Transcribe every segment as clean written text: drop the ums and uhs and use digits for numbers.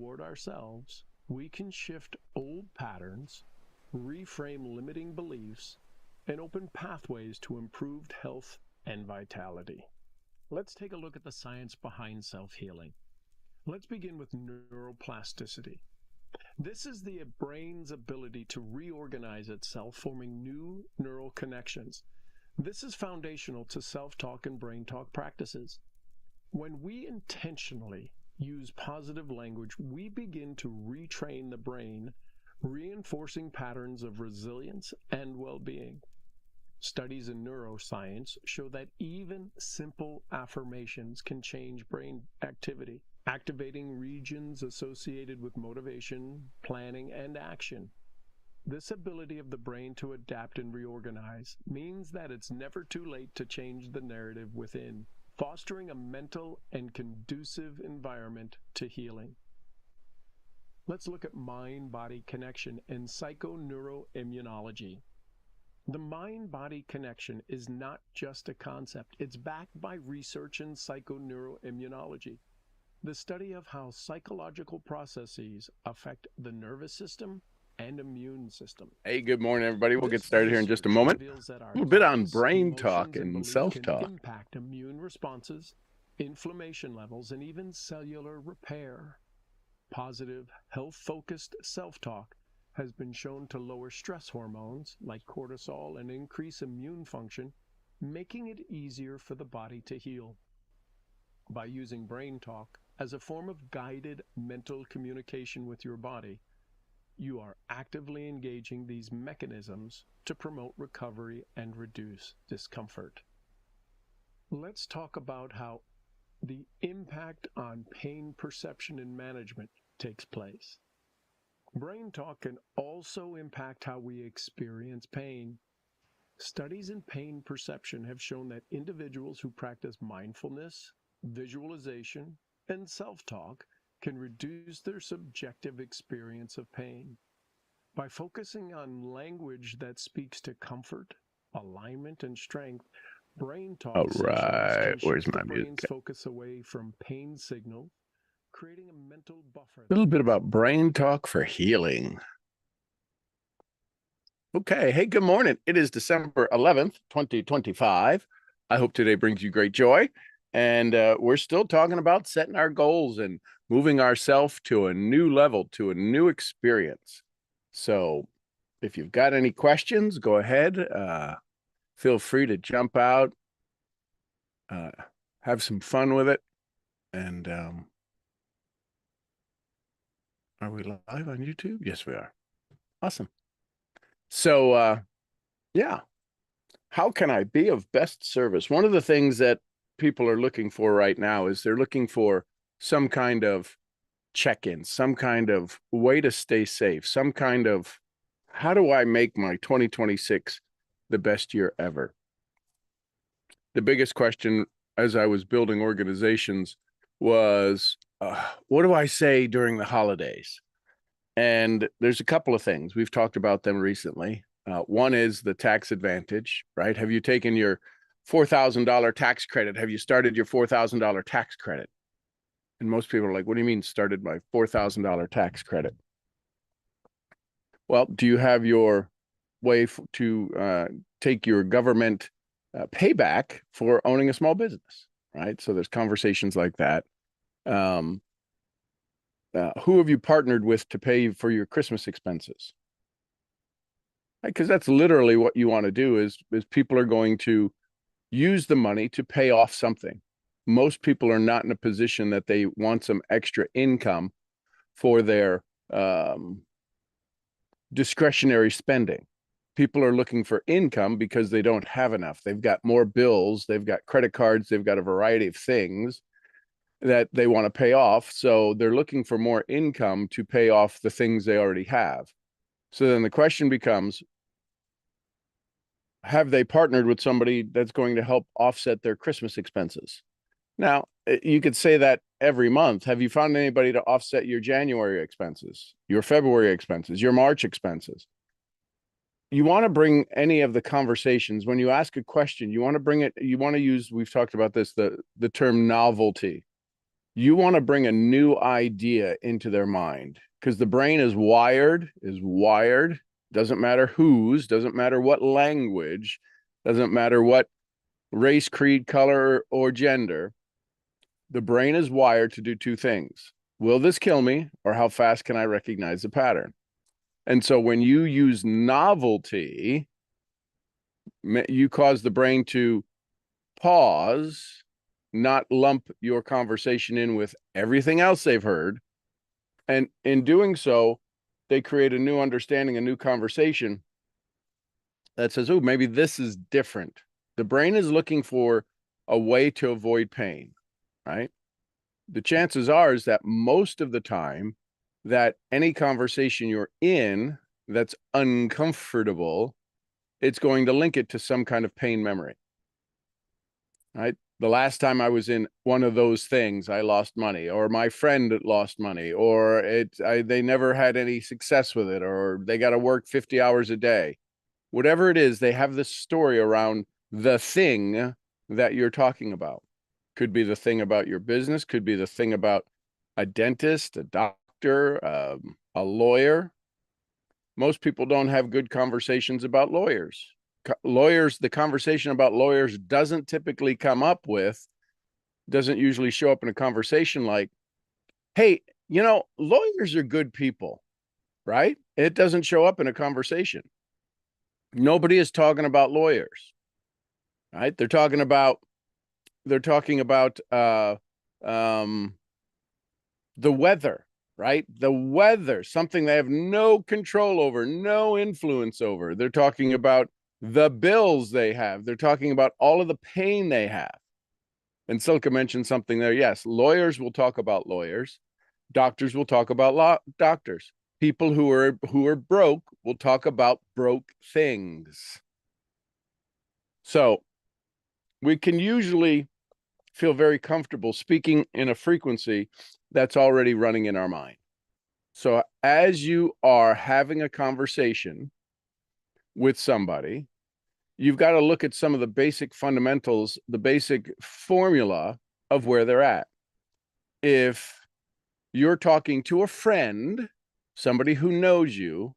toward ourselves, we can shift old patterns, reframe limiting beliefs, and open pathways to improved health and vitality. Let's take a look at the science behind self-healing. Let's begin with neuroplasticity. This is the brain's ability to reorganize itself, forming new neural connections. This is foundational to self-talk and brain talk practices. When we intentionally use positive language, we begin to retrain the brain, reinforcing patterns of resilience and well-being. Studies in neuroscience show that even simple affirmations can change brain activity, activating regions associated with motivation, planning, and action. This ability of the brain to adapt and reorganize means that it's never too late to change the narrative within, fostering a mental and conducive environment to healing. Let's look at mind-body connection and psychoneuroimmunology. The mind-body connection is not just a concept, it's backed by research in psychoneuroimmunology, the study of how psychological processes affect the nervous system and immune system. Hey, good morning, everybody. We'll get This started here in just a research moment. reveals that our A little bit on thoughts, brain talk emotions, and and beliefs can self-talk. impact immune responses, inflammation levels, and even cellular repair. Positive, health-focused self-talk has been shown to lower stress hormones like cortisol and increase immune function, making it easier for the body to heal. By using brain talk as a form of guided mental communication with your body, you are actively engaging these mechanisms to promote recovery and reduce discomfort. Let's talk about how the impact on pain perception and management takes place. Brain talk can also impact how we experience pain. Studies in pain perception have shown that individuals who practice mindfulness, visualization, and self-talk can reduce their subjective experience of pain. By focusing on language that speaks to comfort, alignment, and strength, brain talk All sessions right, can where's shift my the music? brain's focus away from pain signals, creating a mental buffer. A little bit about brain talk for healing. Okay, hey, good morning. It is December 11th, 2025. I hope today brings you great joy. And we're still talking about setting our goals and moving ourselves to a new level, to a new experience. So if you've got any questions, go ahead. Feel free to jump out, have some fun with it. And are we live on YouTube? Yes, we are. Awesome. So, yeah, how can I be of best service? One of the things that people are looking for right now is they're looking for some kind of check-in, some kind of way to stay safe, some kind of, how do I make my 2026 the best year ever? The biggest question as I was building organizations was, what do I say during the holidays? And there's a couple of things. We've talked about them recently. One is the tax advantage, right? Have you taken your $4,000 tax credit? Have you started your $4,000 tax credit? And most people are like, what do you mean started my $4,000 tax credit? Well, do you have your way to take your government payback for owning a small business, right? So there's conversations like that. Who have you partnered with to pay for your Christmas expenses? Because that's literally what you want to do is people are going to use the money to pay off something. Most people are not in a position that they want some extra income for their discretionary spending. People are looking for income because they don't have enough. They've got more bills, they've got credit cards, they've got a variety of things that they want to pay off. So they're looking for more income to pay off the things they already have. So then the question becomes, have they partnered with somebody that's going to help offset their Christmas expenses? Now, you could say that every month. Have you found anybody to offset your January expenses, your February expenses, your March expenses? You want to bring any of the conversations, when you ask a question, you want to bring it, you want to use, we've talked about this, the term novelty. You want to bring a new idea into their mind because the brain is wired, doesn't matter whose, doesn't matter what language, doesn't matter what race, creed, color, or gender. The brain is wired to do two things. Will this kill me, or how fast can I recognize the pattern? And so when you use novelty, you cause the brain to pause, not lump your conversation in with everything else they've heard. And in doing so, they create a new understanding, a new conversation that says, oh, maybe this is different. The brain is looking for a way to avoid pain, right? The chances are is that most of the time that any conversation you're in that's uncomfortable, it's going to link it to some kind of pain memory, right? The last time I was in one of those things, I lost money, or my friend lost money, or they never had any success with it, or they got to work 50 hours a day. Whatever it is, they have this story around the thing that you're talking about. Could be the thing about your business, could be the thing about a dentist, a doctor, a lawyer. Most people don't have good conversations about lawyers. The conversation about lawyers doesn't typically doesn't usually show up in a conversation like, hey, lawyers are good people, right? It doesn't show up in a conversation. Nobody is talking about lawyers, right? They're talking about the weather, right? The weather, something they have no control over, no influence over. They're talking about the bills they have. They're talking about all of the pain they have. And Silke mentioned something there. Yes, lawyers will talk about lawyers. Doctors will talk about doctors. People who are broke will talk about broke things. So we can usually feel very comfortable speaking in a frequency that's already running in our mind. So as you are having a conversation with somebody, you've got to look at some of the basic fundamentals, the basic formula of where they're at. If you're talking to a friend, somebody who knows you,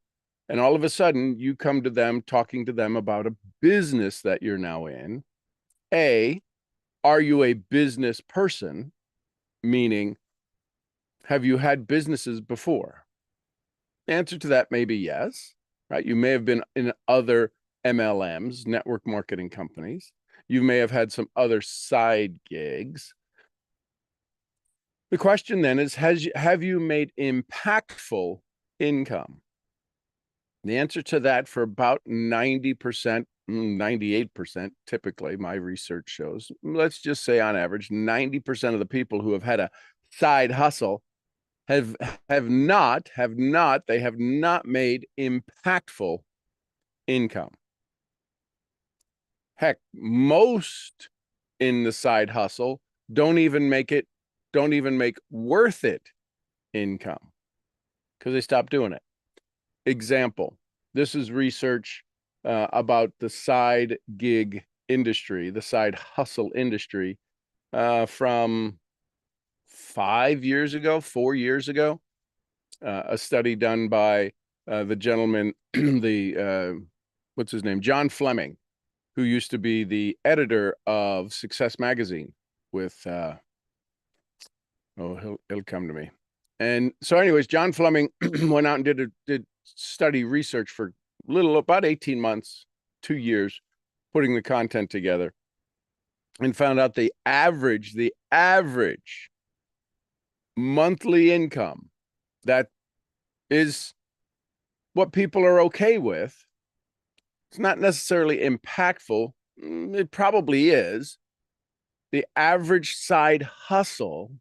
and all of a sudden you come to them talking to them about a business that you're now in, are you a business person? Meaning, have you had businesses before? The answer to that may be yes, right? You may have been in other MLMs, network marketing companies. You may have had some other side gigs. The question then is, have you made impactful income? The answer to that for about 90%, 98%, typically my research shows, let's just say on average, 90% of the people who have had a side hustle have not made impactful income. Heck, most in the side hustle don't even make worth it income because they stopped doing it. Example, this is research about the side gig industry, the side hustle industry from 4 years ago, a study done by the gentleman, what's his name? John Fleming, who used to be the editor of Success Magazine with, he'll come to me. And so anyways, John Fleming went out and did study research for about 18 months, 2 years, putting the content together, and found out the average monthly income that is what people are okay with. It's not necessarily impactful. It probably is. The average side hustle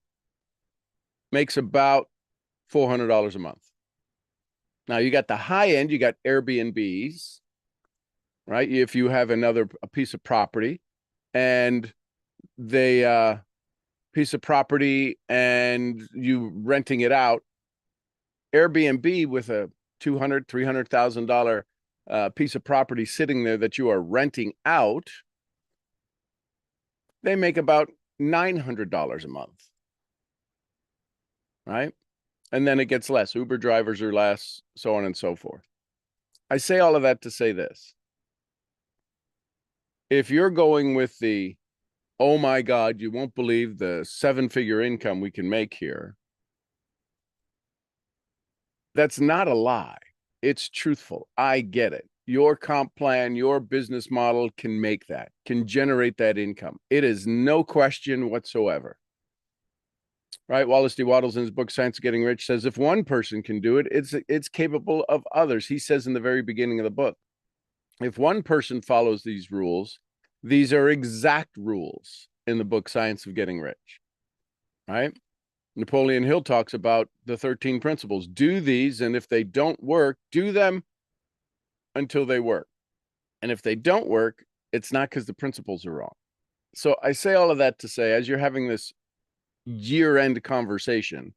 makes about $400 a month. Now you got the high end, you got Airbnbs, right? If you have a piece of property and piece of property and you renting it out, Airbnb with a $200,000, $300,000 piece of property sitting there that you are renting out, they make about $900 a month. right? And then it gets less. Uber drivers are less, so on and so forth. I say all of that to say this. If you're going with the, oh my God, you won't believe the 7-figure income we can make here, that's not a lie. It's truthful. I get it. Your comp plan, your business model can make that, can generate that income. It is no question whatsoever. Right? Wallace D. Wattles in his book Science of Getting Rich says if one person can do it, it's capable of others. He says in the very beginning of the book, if one person follows these rules, these are exact rules in the book Science of Getting Rich. Right? Napoleon Hill talks about the 13 principles. Do these, and if they don't work, do them until they work. And if they don't work, it's not because the principles are wrong. So I say all of that to say, as you're having this year-end conversation,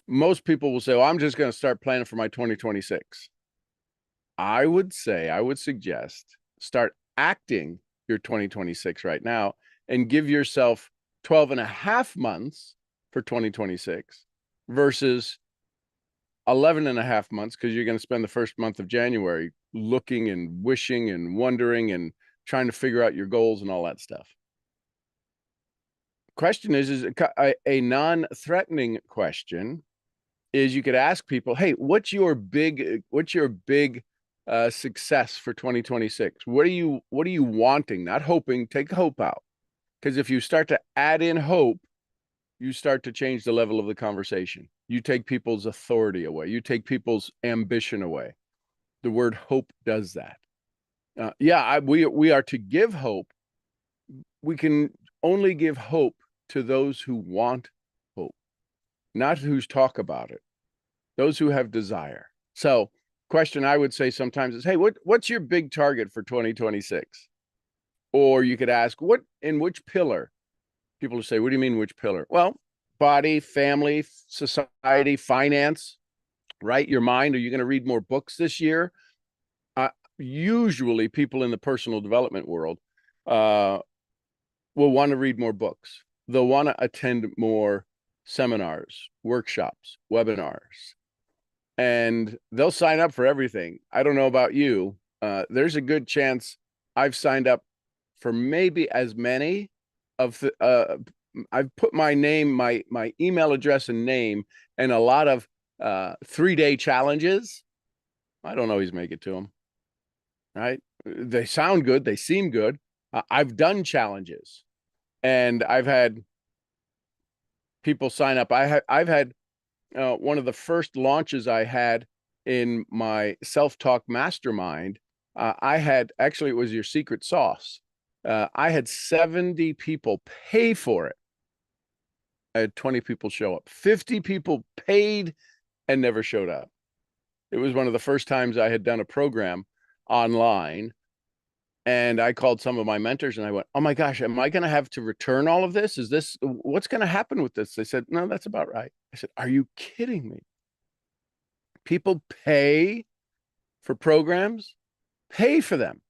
most people will say, well, I'm just going to start planning for my 2026. I would suggest start acting your 2026 right now and give yourself 12 and a half months for 2026 versus 11 and a half months, because you're going to spend the first month of January looking and wishing and wondering and trying to figure out your goals and all that stuff. Question is a non-threatening question is you could ask people, hey, what's your big success for 2026? What are you wanting? Not hoping, take hope out. Because if you start to add in hope, you start to change the level of the conversation. You take people's authority away. You take people's ambition away. The word hope does that. We are to give hope. We can only give hope to those who want hope, not who's talk about it, those who have desire. So question I would say sometimes is, hey, what's your big target for 2026? Or you could ask, in which pillar? People say, what do you mean, which pillar? Well, body, family, society, finance, right? Your mind. Are you going to read more books this year? Usually people in the personal development world will want to read more books. They'll want to attend more seminars, workshops, webinars, and they'll sign up for everything. I don't know about you. There's a good chance I've signed up for maybe as many of I've put my name, my email address and name, and a lot of 3-day challenges. I don't always make it to them. Right? They sound good. They seem good. I've done challenges, and I've had people sign up. I've had one of the first launches I had in my self-talk mastermind. I had actually, it was your secret sauce. I had 70 people pay for it. I had 20 people show up. 50 people paid and never showed up. It was one of the first times I had done a program online. And I called some of my mentors and I went, oh my gosh, am I going to have to return all of this? What's going to happen with this? They said, no, that's about right. I said, are you kidding me? People pay for programs, pay for them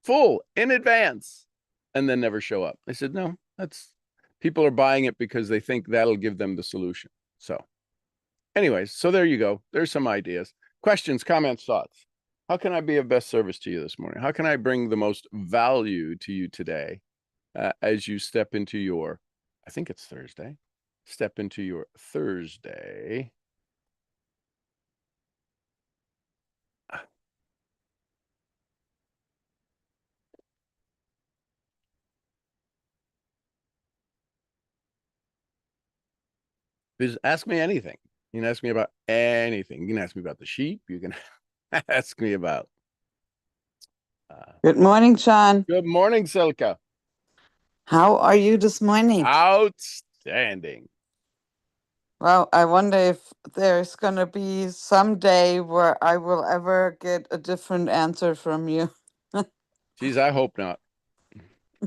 full in advance, and then never show up. I said, no, people are buying it because they think that'll give them the solution. So anyways, so there you go. There's some ideas, questions, comments, thoughts. How can I be of best service to you this morning? How can I bring the most value to you today as you step into your, I think it's Thursday, step into your Thursday. Ask me anything. You can ask me about anything. You can ask me about the sheep. You can ask me about. Good morning, Sean. Good morning, Silka. How are you this morning? Outstanding. Well, I wonder if there's going to be some day where I will ever get a different answer from you. Geez, I hope not.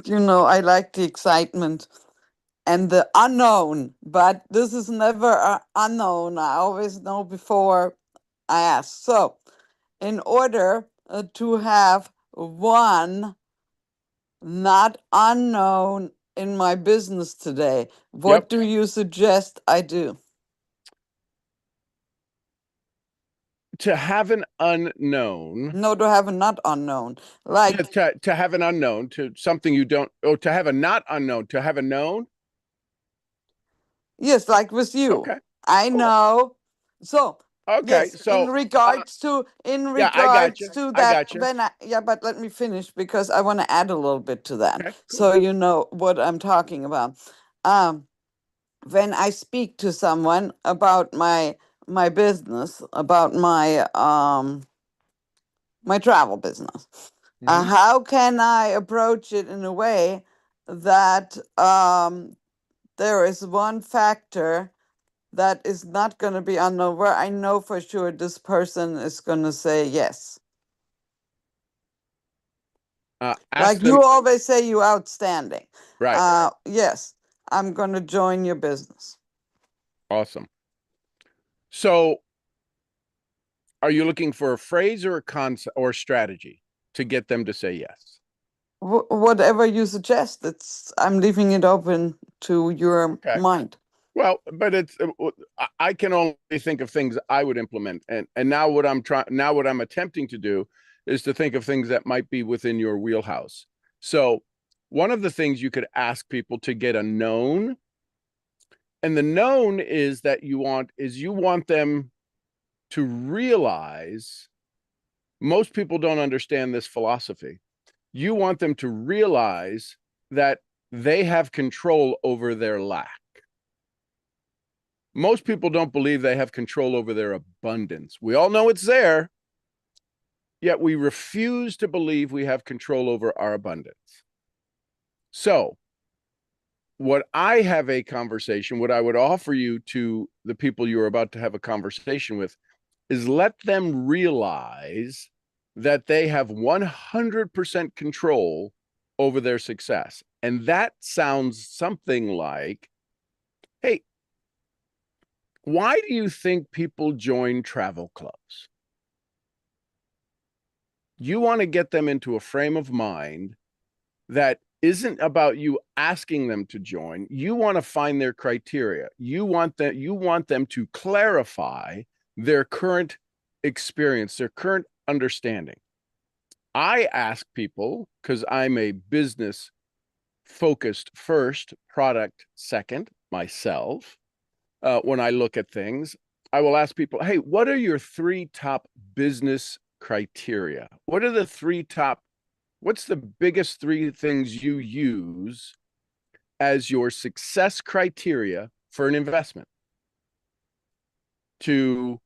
You know, I like the excitement and the unknown, but this is never unknown. I always know before I ask. So, in order to have one not unknown in my business today. What do you suggest I do? To have an unknown. No, to have a not unknown. Like, To have an unknown, to something you don't, or to have a not unknown, to have a known. yes, like with you. Okay. I Cool. know. So Okay. yes, So in regards to yeah, I got you. I that, got you. when yeah, but let me finish because I want to add a little bit to that, Okay, cool. so you know what I'm talking about. When I speak to someone about my business, about my travel business, Mhm. how can I approach it in a way that there is one factor that is not going to be unknown, where I know for sure this person is going to say yes? Ask Like them. you always say, you outstanding. Right. Yes, I'm going to join your business. Awesome. So are you looking for a phrase or a concept or strategy to get them to say yes? Whatever you suggest, I'm leaving it open to your Okay. mind. Well, but I can only think of things I would implement, and now what I'm attempting to do is to think of things that might be within your wheelhouse. So one of the things you could ask people to get a known, and the known is that you want them to realize, most people don't understand this philosophy. You want them to realize that they have control over their lack. Most people don't believe they have control over their abundance. We all know it's there, yet we refuse to believe we have control over our abundance. So, what I would offer you to the people you're about to have a conversation with is let them realize that they have 100% control over their success. And that sounds something like, hey, why do you think people join travel clubs? You want to get them into a frame of mind that isn't about you asking them to join. You want to find their criteria. You want them to clarify their current experience, their current understanding. I ask people, because I'm a business focused first, product second, myself. When I look at things, I will ask people, hey, what are your 3 top business criteria? What's the biggest 3 things you use as your success criteria for an investment to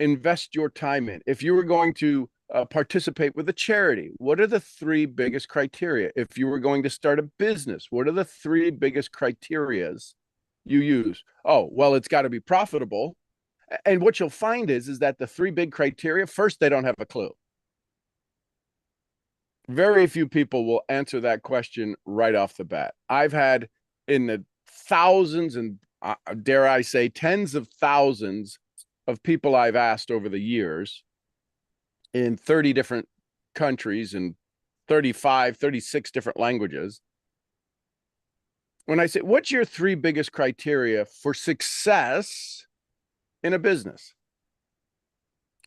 invest your time in? If you were going to participate with a charity, what are the 3 biggest criteria? If you were going to start a business, what are the 3 biggest criterias you use? Oh, well, it's got to be profitable. And what you'll find is that the 3 big criteria, first, they don't have a clue. Very few people will answer that question right off the bat. I've had in the thousands and dare I say tens of thousands of people I've asked over the years in 30 different countries and 35, 36 different languages. When I say, what's your 3 biggest criteria for success in a business?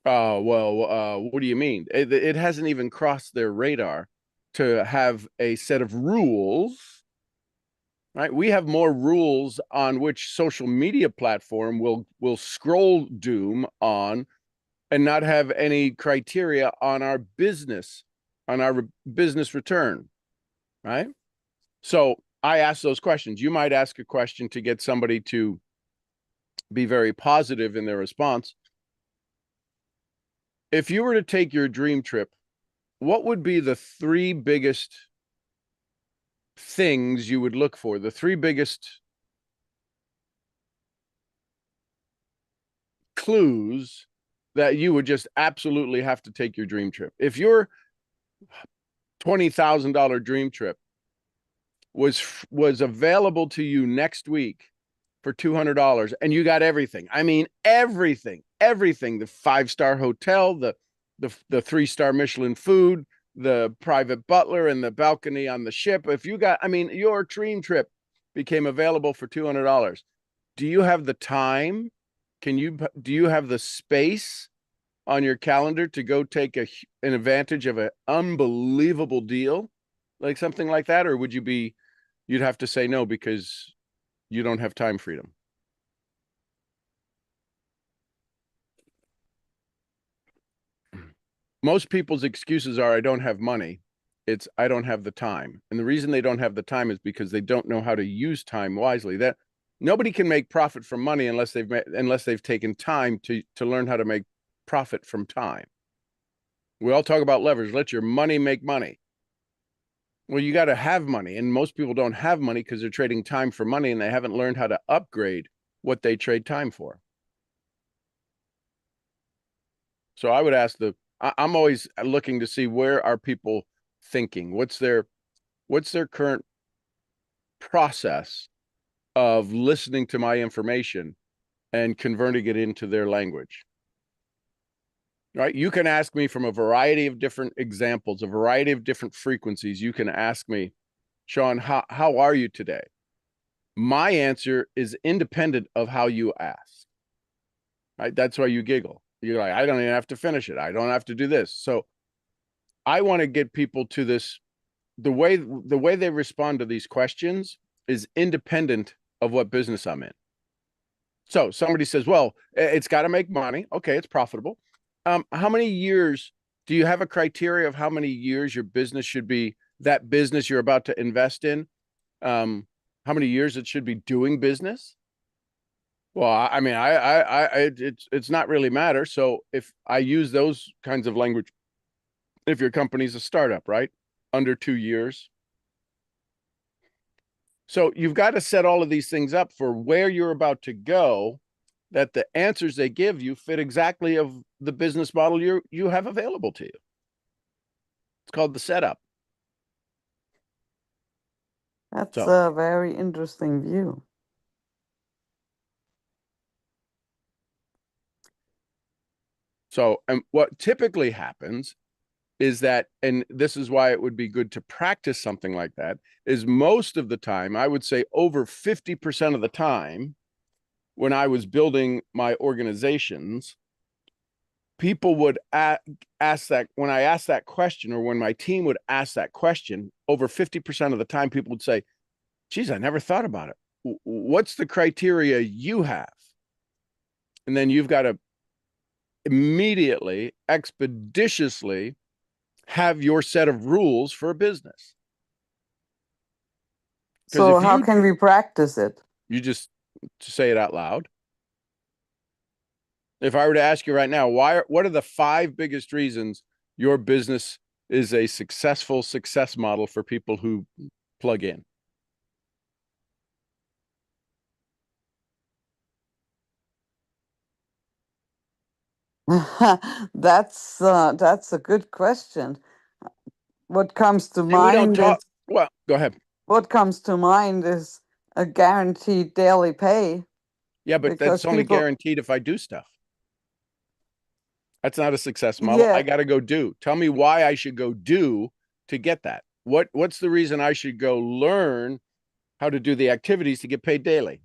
Oh, well, what do you mean? It hasn't even crossed their radar to have a set of rules, right? We have more rules on which social media platform will scroll doom on, and not have any criteria on our business return, right? So I ask those questions. You might ask a question to get somebody to be very positive in their response. If you were to take your dream trip, what would be the 3 biggest things you would look for? The 3 biggest clues that you would just absolutely have to take your dream trip. If your $20,000 dream trip was available to you next week for $200 and you got everything. I mean, everything, the 5-star hotel, the 3-star Michelin food, the private butler and the balcony on the ship. If you got, I mean, your dream trip became available for $200. Do you have the time? Do you have the space on your calendar to go take an advantage of an unbelievable deal, like something like that? Or you'd have to say no because you don't have time freedom? Most people's excuses are, I don't have money. It's, I don't have the time. And the reason they don't have the time is because they don't know how to use time wisely. That nobody can make profit from money unless they've taken time to learn how to make profit from time. We all talk about leverage. Let your money make money. Well, you got to have money, and most people don't have money because they're trading time for money, and they haven't learned how to upgrade what they trade time for. So I would ask I'm always looking to see, where are people thinking? What's their current process of listening to my information and converting it into their language? Right? You can ask me from a variety of different examples, a variety of different frequencies. You can ask me, Sean, how are you today? My answer is independent of how you ask. Right? That's why you giggle. You're like, I don't even have to finish it. I don't have to do this. So I want to get people to this. The way they respond to these questions is independent of what business I'm in. So somebody says, well, it's got to make money. Okay, it's profitable. How many years, do you have a criteria of how many years your business should be, that business you're about to invest in? How many years it should be doing business? Well, I mean, it's not really matter. So if I use those kinds of language, if your company's a startup, right? Under 2 years. So you've got to set all of these things up for where you're about to go, that the answers they give you fit exactly of the business model you have available to you. It's called the setup. That's a very interesting view. So, and what typically happens is that, and this is why it would be good to practice something like that, is most of the time, I would say over 50% of the time, when I was building my organizations, people would ask that, when I asked that question, or when my team would ask that question, over 50% of the time, people would say, geez, I never thought about it. What's the criteria you have? And then you've got to immediately, expeditiously have your set of rules for a business. So how can we practice it? You just say it out loud. If I were to ask you right now, what are the 5 biggest reasons your business is a successful success model for people who plug in? That's a good question. What comes to mind? We don't talk. Well, go ahead. What comes to mind is a guaranteed daily pay. Yeah, but that's only guaranteed if I do stuff. That's not a success model. Yeah. I got to go do. Tell me why I should go do to get that. What's the reason I should go learn how to do the activities to get paid daily?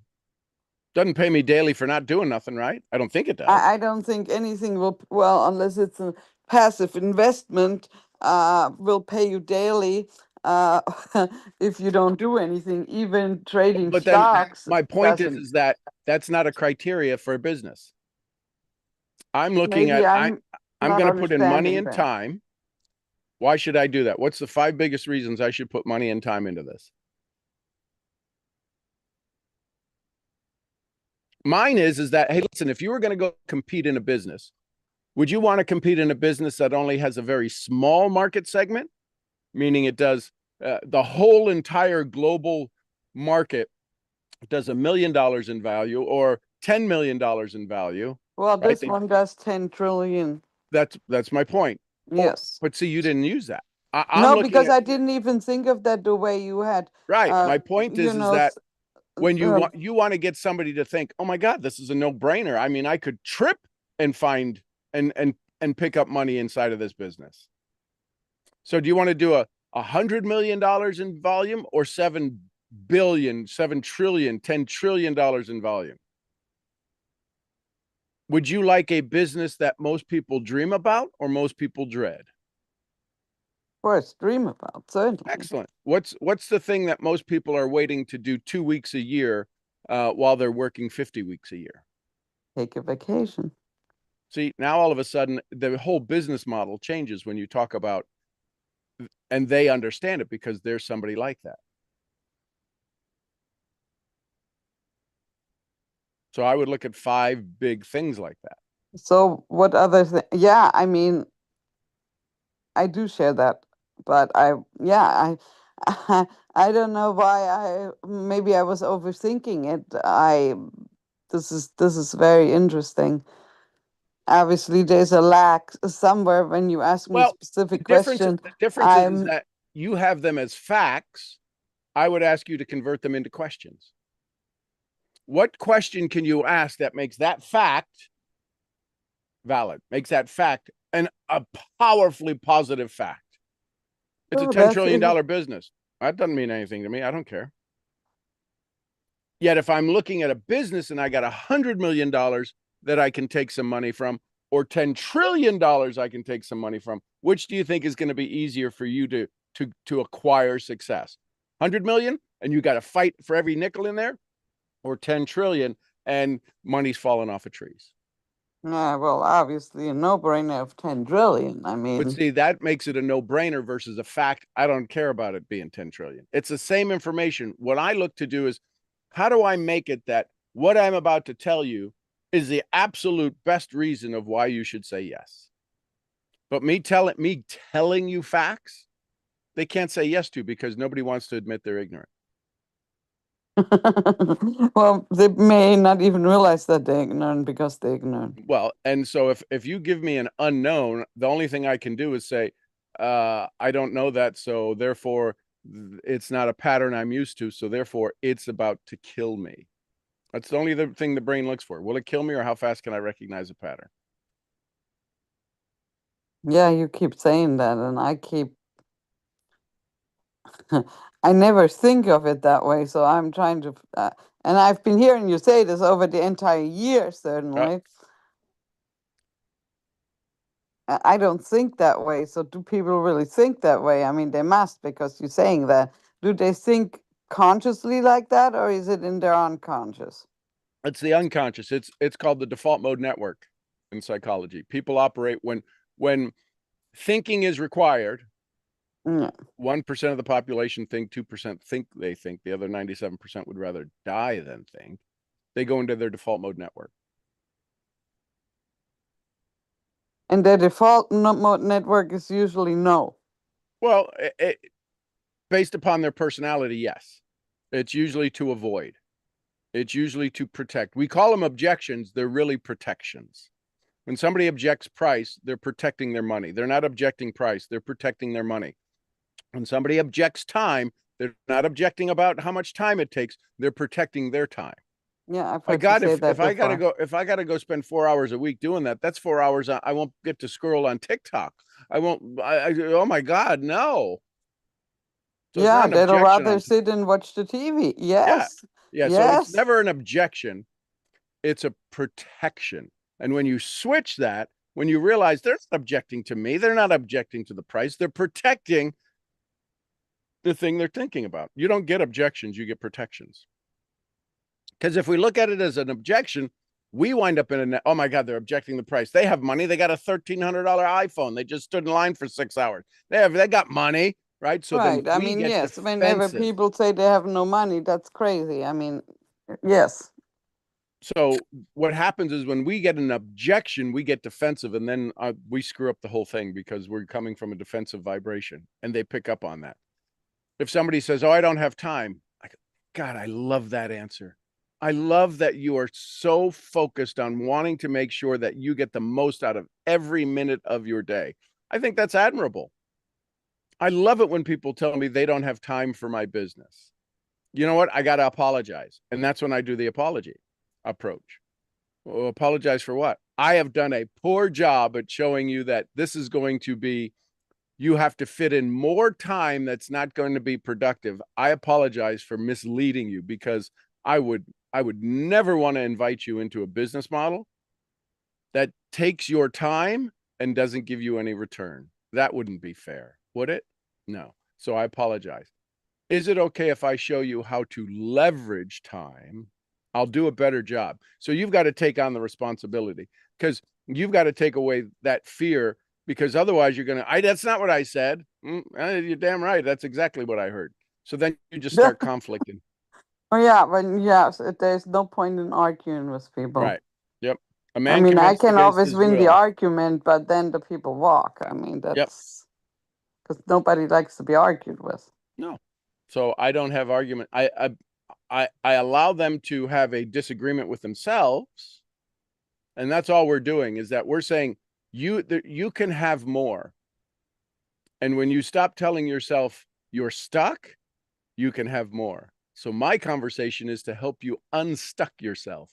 Doesn't pay me daily for not doing nothing, right? I don't think it does. I don't think anything will, well, unless it's a passive investment, will pay you daily if you don't do anything, even trading stocks. My point is that that's not a criteria for a business. I'm looking at, I'm going to put in money and time. Why should I do that? What's the 5 biggest reasons I should put money and time into this? Mine is that, hey, listen, if you were going to go compete in a business, would you want to compete in a business that only has a very small market segment, meaning it does the whole entire global market does $1 million in value or $10 million in value? Well, this one does 10 trillion. That's my point. Yes. But see, you didn't use that. No, because I didn't even think of that the way you had. Right. My point is that when you want to get somebody to think, oh my God, this is a no-brainer. I mean, I could trip and find and pick up money inside of this business. So do you want to do $100 million in volume or 7 billion, 7 trillion, $10 trillion in volume? Would you like a business that most people dream about or most people dread? Of course, dream about, certainly. Excellent. What's the thing that most people are waiting to do 2 weeks a year while they're working 50 weeks a year? Take a vacation. See, now all of a sudden, the whole business model changes when you talk about, and they understand it because there's somebody like that. So I would look at 5 big things like that. So what other thing? Yeah, I mean, I do share that, but I don't know why maybe I was overthinking it. This is very interesting. Obviously, there's a lack somewhere when you ask me a specific question. The difference is that you have them as facts. I would ask you to convert them into questions. What question can you ask that makes that fact valid, makes that fact a powerfully positive fact? It's a $10 trillion business. That doesn't mean anything to me. I don't care. Yet if I'm looking at a business and I got $100 million that I can take some money from, or $10 trillion I can take some money from, which do you think is going to be easier for you to acquire success? 100 million and you got to fight for every nickel in there, or 10 trillion and money's falling off of trees? Yeah, well, obviously a no-brainer of 10 trillion. I mean, but see, that makes it a no-brainer versus a fact. I don't care about it being 10 trillion. It's the same information. What I look to do is, how do I make it that what I'm about to tell you is the absolute best reason of why you should say yes? But me telling you facts, they can't say yes to because nobody wants to admit they're ignorant. well, they may not even realize that they're ignorant because they're ignorant. Well, and so if you give me an unknown, the only thing I can do is say, I don't know that, so therefore it's not a pattern I'm used to, so therefore it's about to kill me. That's the only thing the brain looks for. Will it kill me, or how fast can I recognize a pattern? Yeah, you keep saying that, and I I never think of it that way, so I'm trying to, and I've been hearing you say this over the entire year, certainly. I don't think that way. So do people really think that way? I mean, they must, because you're saying that. Do they think consciously like that, or is it in their unconscious? It's the unconscious. It's called the default mode network in psychology. People operate when thinking is required. 1% of the population think, 2% think they think, the other 97% would rather die than think. They go into their default mode network. And their default mode network is usually no. Well, based upon their personality, yes. It's usually to avoid. It's usually to protect. We call them objections. They're really protections. When somebody objects price, they're protecting their money. They're not objecting price. They're protecting their money. When somebody objects time, they're not objecting about how much time it takes. They're protecting their time. Yeah, if I gotta go spend 4 hours a week doing that, that's 4 hours I won't get to scroll on TikTok. Oh my God, no. So yeah, they'd rather sit and watch the TV. Yes. Yeah. Yes. So it's never an objection. It's a protection. And when you switch that, when you realize they're not objecting to me, they're not objecting to the price, they're protecting the thing they're thinking about. You don't get objections, you get protections. Because if we look at it as an objection, we wind up in oh my God, they're objecting the price. They have money. They got a $1,300 iPhone. They just stood in line for 6 hours. They got money, right? So right. I mean, yes. Whenever people say they have no money, that's crazy. I mean, yes. So what happens is when we get an objection, we get defensive, and then we screw up the whole thing because we're coming from a defensive vibration, and they pick up on that. If somebody says, oh, I don't have time, God, I love that answer. I love that you are so focused on wanting to make sure that you get the most out of every minute of your day. I think that's admirable. I love it when people tell me they don't have time for my business. You know what? I got to apologize. And that's when I do the apology approach. Well, apologize for what? I have done a poor job at showing you that this is going to be you have to fit in more time that's not going to be productive. I apologize for misleading you, because I would never want to invite you into a business model that takes your time and doesn't give you any return. That wouldn't be fair, would it? No. So I apologize. Is it okay if I show you how to leverage time? I'll do a better job. So you've got to take on the responsibility, because you've got to take away that fear, because otherwise you're going to, that's not what I said. You're damn right. That's exactly what I heard. So then you just start conflicting. Oh yeah, but yes, there's no point in arguing with people. Right. Yep. A I man mean, I convinced can against always his win the will. argument, but then the people walk. I mean, that's because nobody likes to be argued with. No. So I don't have argument. I allow them to have a disagreement with themselves. And that's all we're doing, is that we're saying you can have more. And when you stop telling yourself you're stuck, you can have more. So my conversation is to help you unstuck yourself.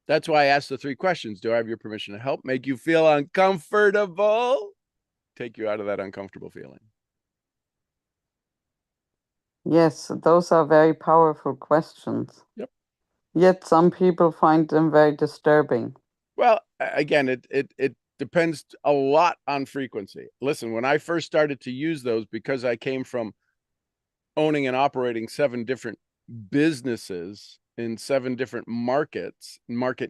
That's why I asked the 3 questions. Do I have your permission to help? Make you feel uncomfortable? Take you out of that uncomfortable feeling. Yes, those are very powerful questions. Yep. Yet some people find them very disturbing. Well, again, it depends a lot on frequency. Listen, when I first started to use those, because I came from owning and operating 7 different businesses in 7 different market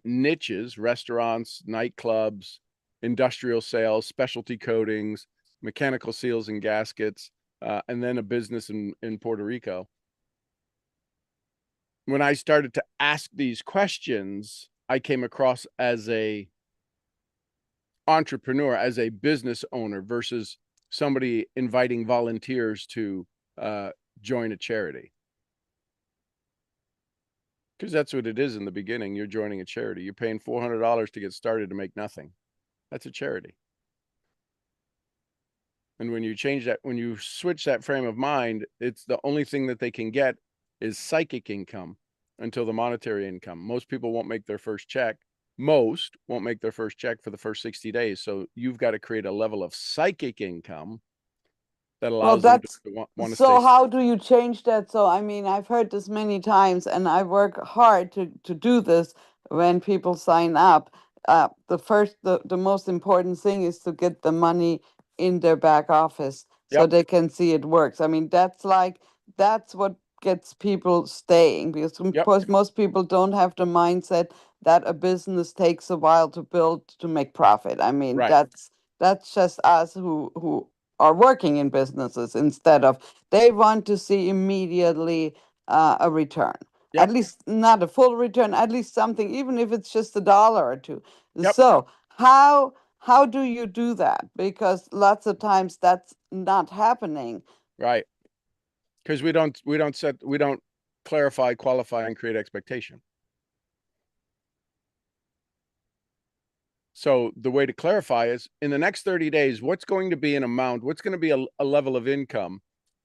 niches, restaurants, nightclubs, industrial sales, specialty coatings, mechanical seals and gaskets, and then a business in Puerto Rico. When I started to ask these questions, I came across as a entrepreneur, as a business owner, versus somebody inviting volunteers to join a charity. Because that's what it is in the beginning. You're joining a charity. You're paying $400 to get started to make nothing. That's a charity. And when you change that, when you switch that frame of mind, it's the only thing that they can get is psychic income until the monetary income. Most people won't make their first check. Most won't make their first check for the first 60 days. So you've got to create a level of psychic income that allows them to want to stay. So how do you change that? So, I mean, I've heard this many times, and I work hard to do this when people sign up. The most important thing is to get the money in their back office so Yep. they can see it works. I mean, that's what gets people staying, because Yep. most people don't have the mindset that a business takes a while to build to make profit. I mean, Right. that's just us who are working in businesses, instead of they want to see immediately a return. Yep. At least not a full return, at least something, even if it's just $1 or 2. Yep. So how do you do that? Because lots of times that's not happening. Right. Because we don't clarify, qualify, and create expectation. So the way to clarify is, in the next 30 days, what's going to be an amount, what's going to be a level of income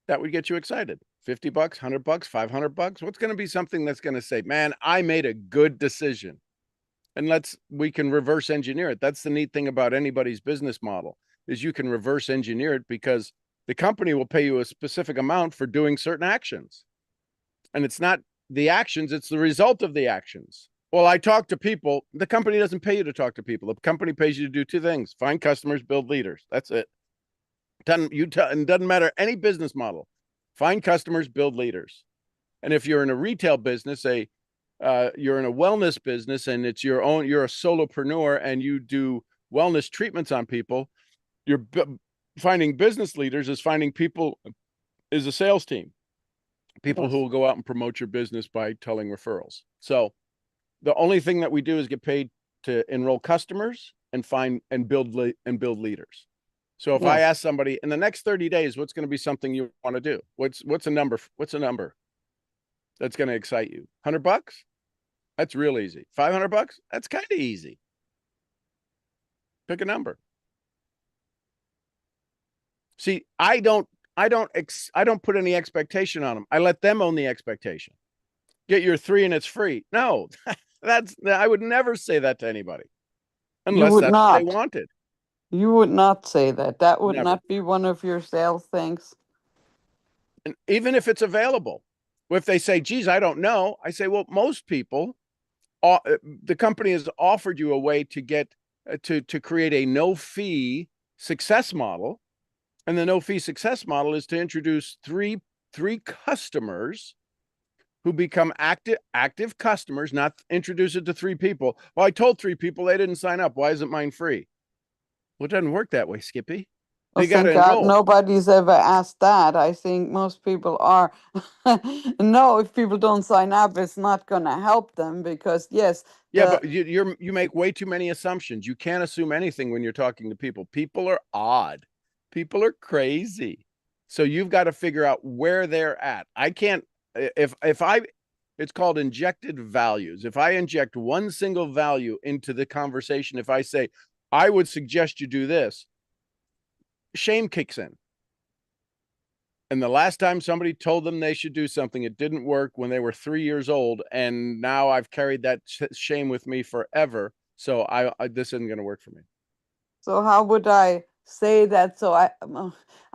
that would get you excited? $50, $100, $500? What's going to be something that's going to say, man, I made a good decision? And we can reverse engineer it. That's the neat thing about anybody's business model, is you can reverse engineer it, because the company will pay you a specific amount for doing certain actions. And it's not the actions, it's the result of the actions. Well, I talk to people. The company doesn't pay you to talk to people. The company pays you to do 2 things: find customers, build leaders. That's it. It doesn't matter any business model. Find customers, build leaders. And if you're in a retail business, you're in a wellness business, and it's your own, you're a solopreneur and you do wellness treatments on people, you're finding business leaders is finding people, is a sales team. People who will go out and promote your business by telling referrals. So the only thing that we do is get paid to enroll customers and find and build leaders. So if I ask somebody in the next 30 days, what's going to be something you want to do? What's a number? What's a number that's going to excite you? $100? That's real easy. $500? That's kind of easy. Pick a number. See, I don't put any expectation on them. I let them own the expectation. Get your 3 and it's free. No, I would never say that to anybody, unless that's what they wanted. You would not say that. That would Never. not be one of your sales things. And even if it's available, if they say, geez, I don't know, I say, well, most people, the company has offered you a way to get to create a no fee success model. And the no fee success model is to introduce three customers who become active customers, not introduce it to 3 people. Well, I told 3 people they didn't sign up. Why isn't mine free? Well, it doesn't work that way, Skippy. Well, You got to thank God enroll. nobody's ever asked that. I think most people are. No, if people don't sign up, it's not going to help them because, yes, Yeah, the but you make way too many assumptions. You can't assume anything when you're talking to people. People are odd. People are crazy. So you've got to figure out where they're at. I can't if I it's called injected values. If I inject one single value into the conversation, if I say, I would suggest you do this, shame kicks in. And the last time somebody told them they should do something, it didn't work when they were 3 years old. And now I've carried that shame with me forever. So this isn't going to work for me. so how would I say that? So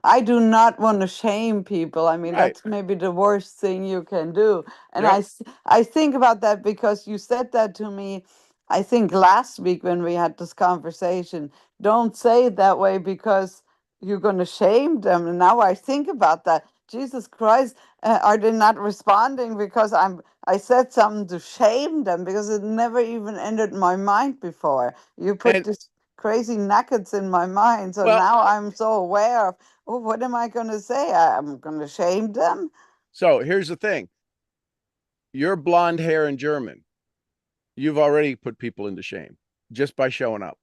I do not want to shame people. I mean, Right. that's maybe the worst thing you can do. And Yep. I think about that because you said that to me, I think last week when we had this conversation. Don't say it that way because you're going to shame them. And now I think about that. Jesus Christ, are they not responding because I said something to shame them because it never even entered my mind before. You put And this crazy nuggets in my mind. So well, now I'm so aware of, oh, what am I going to say? I'm going to shame them. so here's the thing. Your blonde hair and German, you've already put people into shame just by showing up.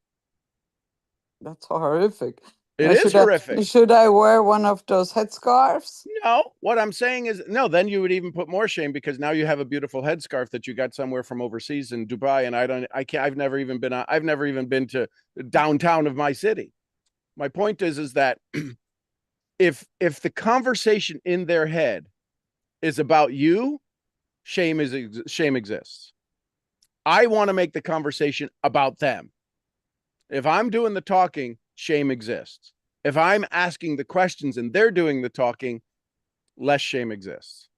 That's horrific. It is horrific. Should I wear one of those headscarves? No, what I'm saying is no, then you would even put more shame because now you have a beautiful headscarf that you got somewhere from overseas in Dubai. And I've never even been to downtown of my city. My point is that if the conversation in their head is about you, shame exists. I want to make the conversation about them. If I'm doing the talking, shame exists. If I'm asking the questions and they're doing the talking, less shame exists.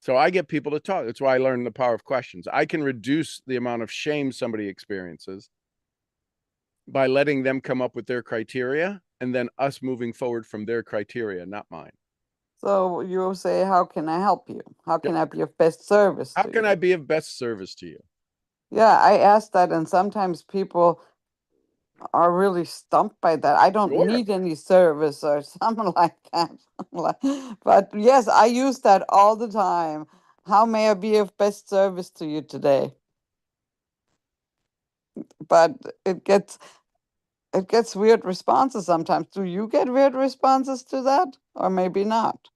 So I get people to talk. That's why I learned the power of questions. I can reduce the amount of shame somebody experiences by letting them come up with their criteria and then us moving forward from their criteria, not mine. So you say, how can I help you? How can Yep. I be of best service How to can you? I be of best service to you? Yeah, I asked that, and sometimes people are really stumped by that. I don't Sure. need any service or something like that. But yes, I use that all the time. How may I be of best service to you today? But it gets weird responses sometimes. Do you get weird responses to that? Or maybe not?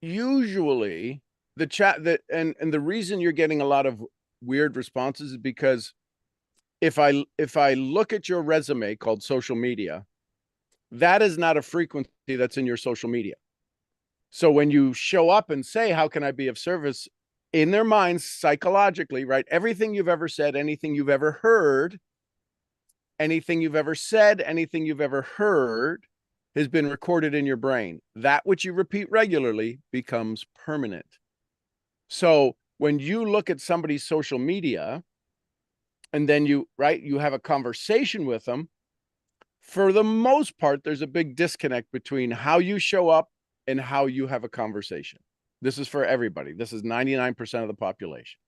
Usually the chat that and the reason you're getting a lot of weird responses is because if I look at your resume called social media, that is not a frequency that's in your social media. So when you show up and say, how can I be of service, in their minds, psychologically, right? Everything you've ever said, anything you've ever heard, anything you've ever said, anything you've ever heard has been recorded in your brain. That which you repeat regularly becomes permanent. So when you look at somebody's social media and then you have a conversation with them, for the most part, there's a big disconnect between how you show up and how you have a conversation. This is for everybody. This is 99% of the population.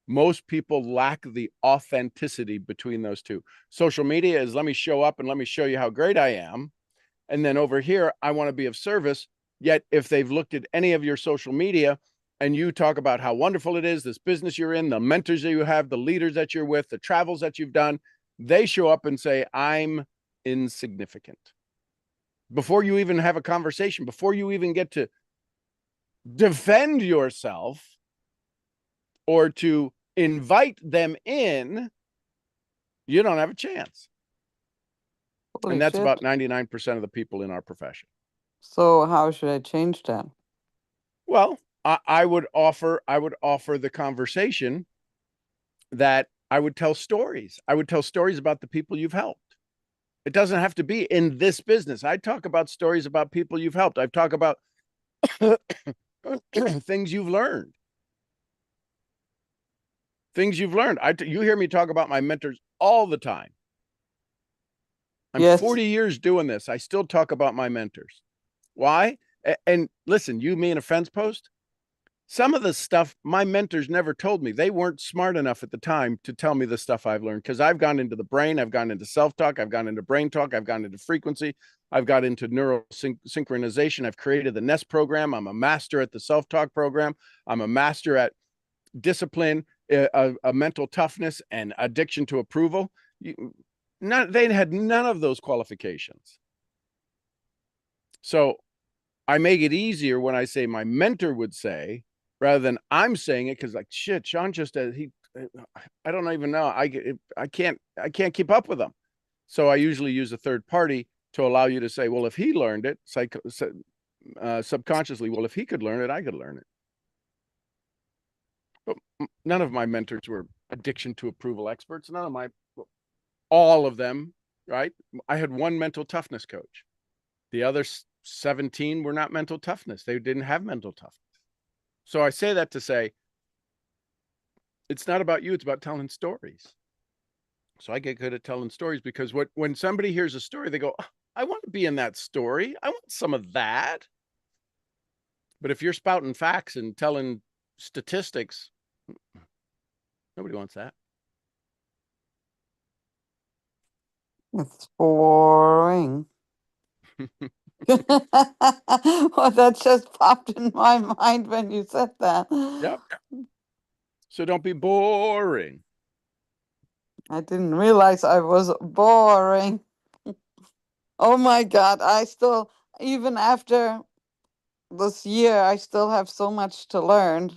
Most people lack the authenticity between those two. Social media is let me show up and let me show you how great I am. And then over here, I want to be of service. Yet if they've looked at any of your social media and you talk about how wonderful it is, this business you're in, the mentors that you have, the leaders that you're with, the travels that you've done, they show up and say, I'm insignificant. Before you even have a conversation, before you even get to defend yourself or to invite them in, you don't have a chance. Holy And that's shit. about 99% of the people in our profession. So how should I change that? Well, I would offer the conversation that I would tell stories. I would tell stories about the people you've helped. It doesn't have to be in this business. I talk about stories about people you've helped. I talk about things you've learned. Things you've learned. You hear me talk about my mentors all the time. I'm Yes. 40 years doing this. I still talk about my mentors. Why? And listen, you mean a fence post? Some of the stuff my mentors never told me. They weren't smart enough at the time to tell me the stuff I've learned, because I've gone into the brain, I've gone into self-talk, I've gone into brain talk, I've gone into frequency, I've got into neural synchronization. I've created the Nest program. I'm a master at the self-talk program. I'm a master at discipline, a mental toughness, and addiction to approval. They had none of those qualifications. So I make it easier when I say my mentor would say, rather than I'm saying it, because like, shit, Sean just I don't even know. I can't keep up with them. So I usually use a third party to allow you to say, well, if he learned it subconsciously, well, if he could learn it, I could learn it. But none of my mentors were addiction to approval experts. All of them, right? I had one mental toughness coach. The other 17 were not mental toughness. They didn't have mental toughness. So I say that to say, it's not about you, it's about telling stories. So I get good at telling stories, because when somebody hears a story, they go, oh, I want to be in that story. I want some of that. But if you're spouting facts and telling statistics, nobody wants that. It's boring. Well, that just popped in my mind when you said that. Yep. So don't be boring. I didn't realize I was boring. Oh my God, I still, even after this year, I still have so much to learn.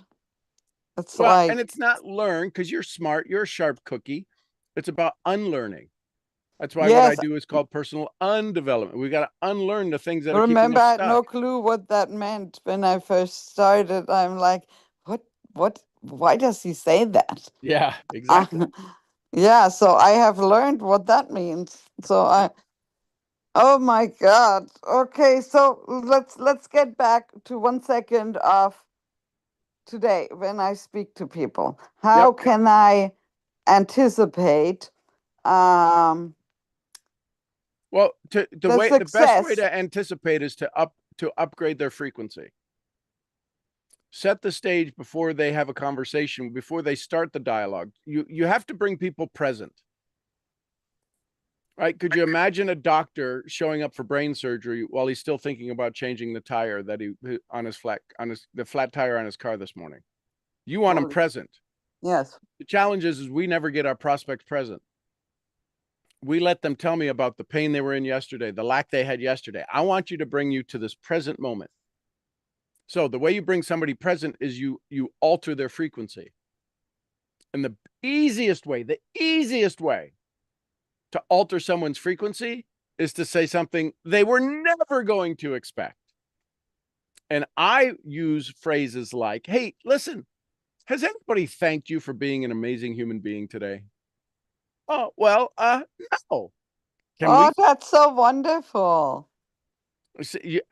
It's Well, like, and it's not learn because you're smart, you're a sharp cookie. It's about unlearning. That's why what I yes, do is called personal undevelopment. We got to unlearn the things that are keeping remember, us I had no stuck. clue what that meant when I first started. I'm like, why does he say that? Yeah, exactly. Yeah, so I have learned what that means. Oh my God. Okay, so let's get back to 1 second of today when I speak to people. How Yep. can I anticipate um Well, the the best way success? to anticipate is to upgrade their frequency. Set the stage before they have a conversation, before they start the dialogue. You have to bring people present. Right? Could you imagine a doctor showing up for brain surgery while he's still thinking about changing the tire that the flat tire on his car this morning? You want him Oh, present. yes. The challenge is we never get our prospects present. We let them tell me about the pain they were in yesterday, the lack they had yesterday. I want you to bring you to this present moment. So the way you bring somebody present is you alter their frequency. And the easiest way to alter someone's frequency is to say something they were never going to expect. And I use phrases like, hey, listen, has anybody thanked you for being an amazing human being today? Oh, well, no. Oh, that's so wonderful.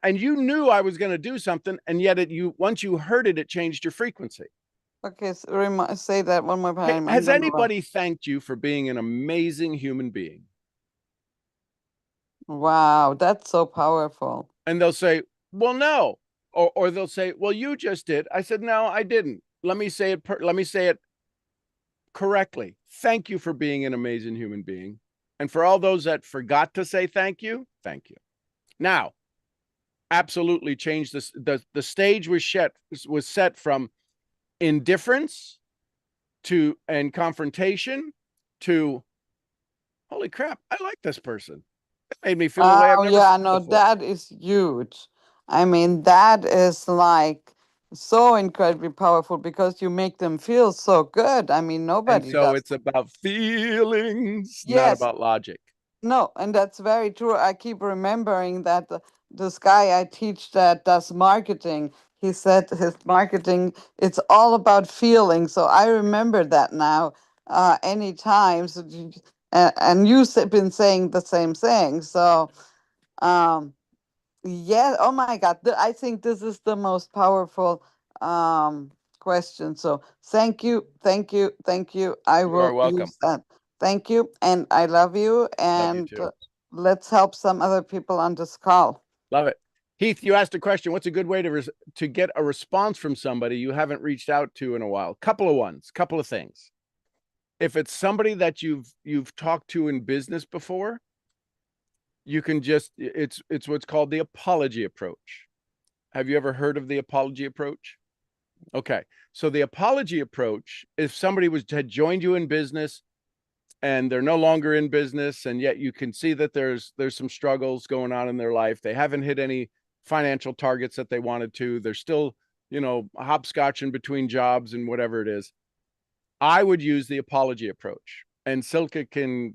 And you knew I was going to do something, and yet once you heard it, it changed your frequency. Okay, so say that one more Hey, time. has anybody thanked you for being an amazing human being? Wow, that's so powerful. And they'll say, well, no. Or they'll say, well, you just did. I said, no, I didn't. Let me say it correctly. Thank you for being an amazing human being. And for all those that forgot to say thank you. Now, absolutely change this. The stage was set from indifference and confrontation to, holy crap, I like this person. It made me feel a way I've Oh never yeah, felt no, before. that is huge. I mean, that is like so incredibly powerful because you make them feel so good. I mean, And nobody so does. it's about feelings, not Yes, about logic. no, and that's very true. I keep remembering that this guy I teach that does marketing, he said his marketing, it's all about feeling. So I remember that now. any time. So and you've been saying the same thing. So, yeah. Oh my God. I think this is the most powerful question. So thank you, thank you, thank you. I You are will welcome. use that. Thank you, and I love you. Love you And too. let's help some other people on this call. Love it. Heath, you asked a question. What's a good way to get a response from somebody you haven't reached out to in a while? Couple of ones, couple of things. If it's somebody that you've talked to in business before, you can just it's what's called the apology approach. Have you ever heard of the apology approach? Okay. So the apology approach, if somebody had joined you in business and they're no longer in business, and yet you can see that there's some struggles going on in their life. They haven't hit any financial targets that they wanted to. They're still, hopscotching between jobs and whatever it is. I would use the apology approach, and Silke can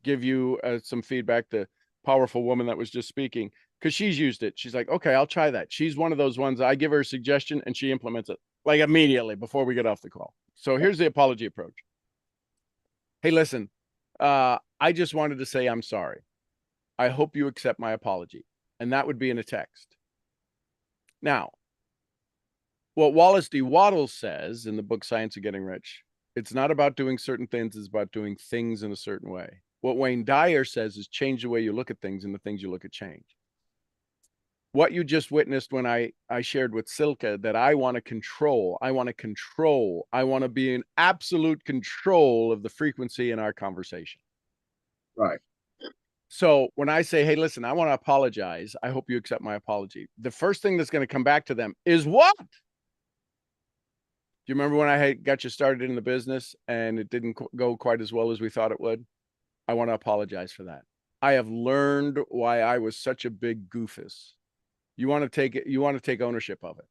give you some feedback, the powerful woman that was just speaking, because she's used it. She's like, okay, I'll try that. She's one of those ones, I give her a suggestion and she implements it like immediately before we get off the call. So here's the apology approach. Hey, listen, I just wanted to say I'm sorry. I hope you accept my apology. And that would be in a text. Now, what Wallace D. Wattles says in the book Science of Getting Rich, it's not about doing certain things, it's about doing things in a certain way. What Wayne Dyer says is change the way you look at things, and the things you look at change. What you just witnessed when I shared with Silke that I want to control, I want to be in absolute control of the frequency in our conversation. Right. So when I say, hey, listen, I want to apologize, I hope you accept my apology, the first thing that's going to come back to them is what? Do you remember when I got you started in the business and it didn't go quite as well as we thought it would? I want to apologize for that. I have learned why I was such a big goofus. You want to take ownership of it,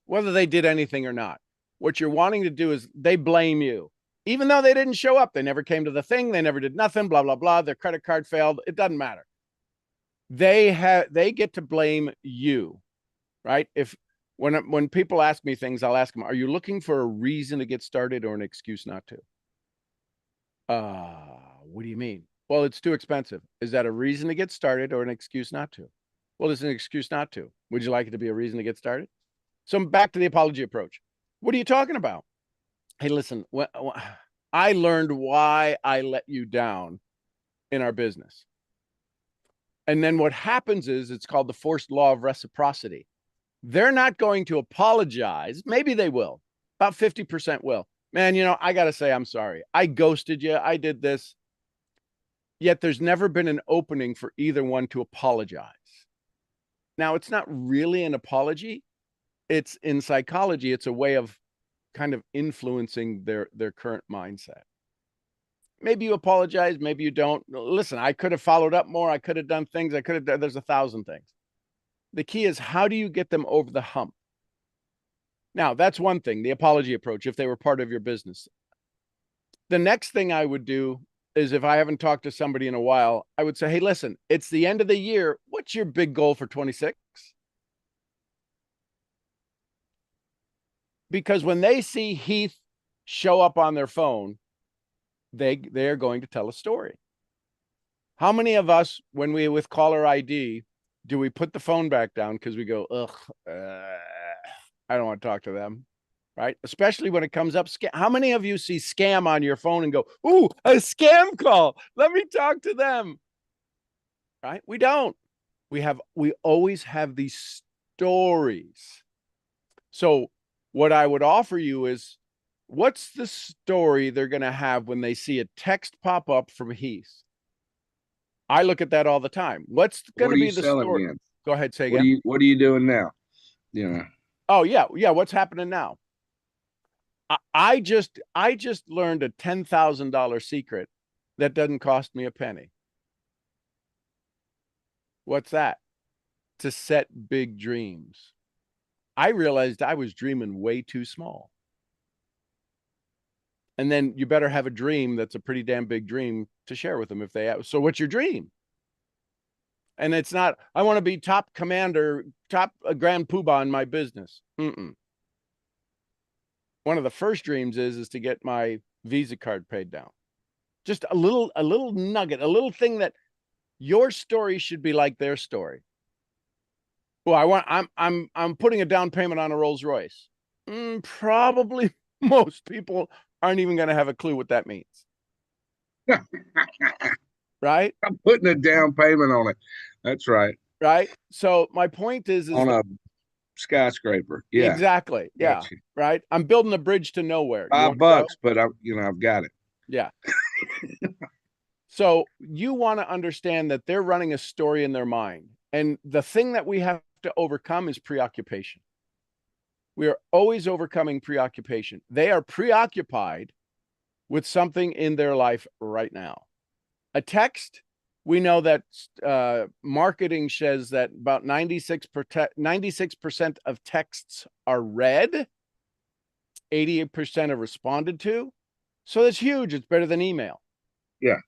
whether they did anything or not. What you're wanting to do is they blame you. Even though they didn't show up, they never came to the thing, they never did nothing, blah, blah, blah. Their credit card failed. It doesn't matter. They get to blame you, right? When people ask me things, I'll ask them, are you looking for a reason to get started or an excuse not to? What do you mean? Well, it's too expensive. Is that a reason to get started or an excuse not to? Well, it's an excuse not to. Would you like it to be a reason to get started? So I'm back to the apology approach. What are you talking about? Hey, listen, I learned why I let you down in our business. And then what happens is it's called the forced law of reciprocity. They're not going to apologize. Maybe they will. About 50% will. Man, I got to say, I'm sorry. I ghosted you. I did this. Yet there's never been an opening for either one to apologize. Now, it's not really an apology. It's in psychology, it's a way of kind of influencing their current mindset. Maybe you apologize, maybe you don't. Listen, I could have followed up more. I could have done things. There's 1,000 things. The key is, how do you get them over the hump? Now, that's one thing, the apology approach, if they were part of your business. The next thing I would do is, if I haven't talked to somebody in a while, I would say, hey, listen, it's the end of the year. What's your big goal for 26? Because when they see Heath show up on their phone, they are going to tell a story. How many of us, when we with caller ID, do we put the phone back down because we go, I don't want to talk to them, right? Especially when it comes up. How many of you see scam on your phone and go, ooh, a scam call, let me talk to them, right? We don't. We always have these stories. So what I would offer you is, what's the story they're going to have when they see a text pop up from Heath? I look at that all the time. What's going to be the story? Again? Go ahead, say again. What are you doing now? Oh, yeah. What's happening now? I just learned a $10,000 secret that doesn't cost me a penny. What's that? To set big dreams. I realized I was dreaming way too small. And then you better have a dream that's a pretty damn big dream to share with them if they have. So what's your dream? And it's not, I want to be top commander, top grand poobah in my business. When one of the first dreams is to get my Visa card paid down. Just a little nugget, a little thing that your story should be like their story. Well, I'm putting a down payment on a Rolls Royce. Probably most people aren't even going to have a clue what that means. Right? I'm putting a down payment on it. That's right. Right. So my point is On a skyscraper. Yeah. Exactly. Yeah. Gotcha. Right. I'm building a bridge to nowhere. $5, but I've got it. Yeah. So you want to understand that they're running a story in their mind. And the thing that we have to overcome is preoccupation. We are always overcoming preoccupation. They are preoccupied with something in their life right now. A text, we know that marketing says that about 96% of texts are read, 88% are responded to. So that's huge. It's better than email. Yeah.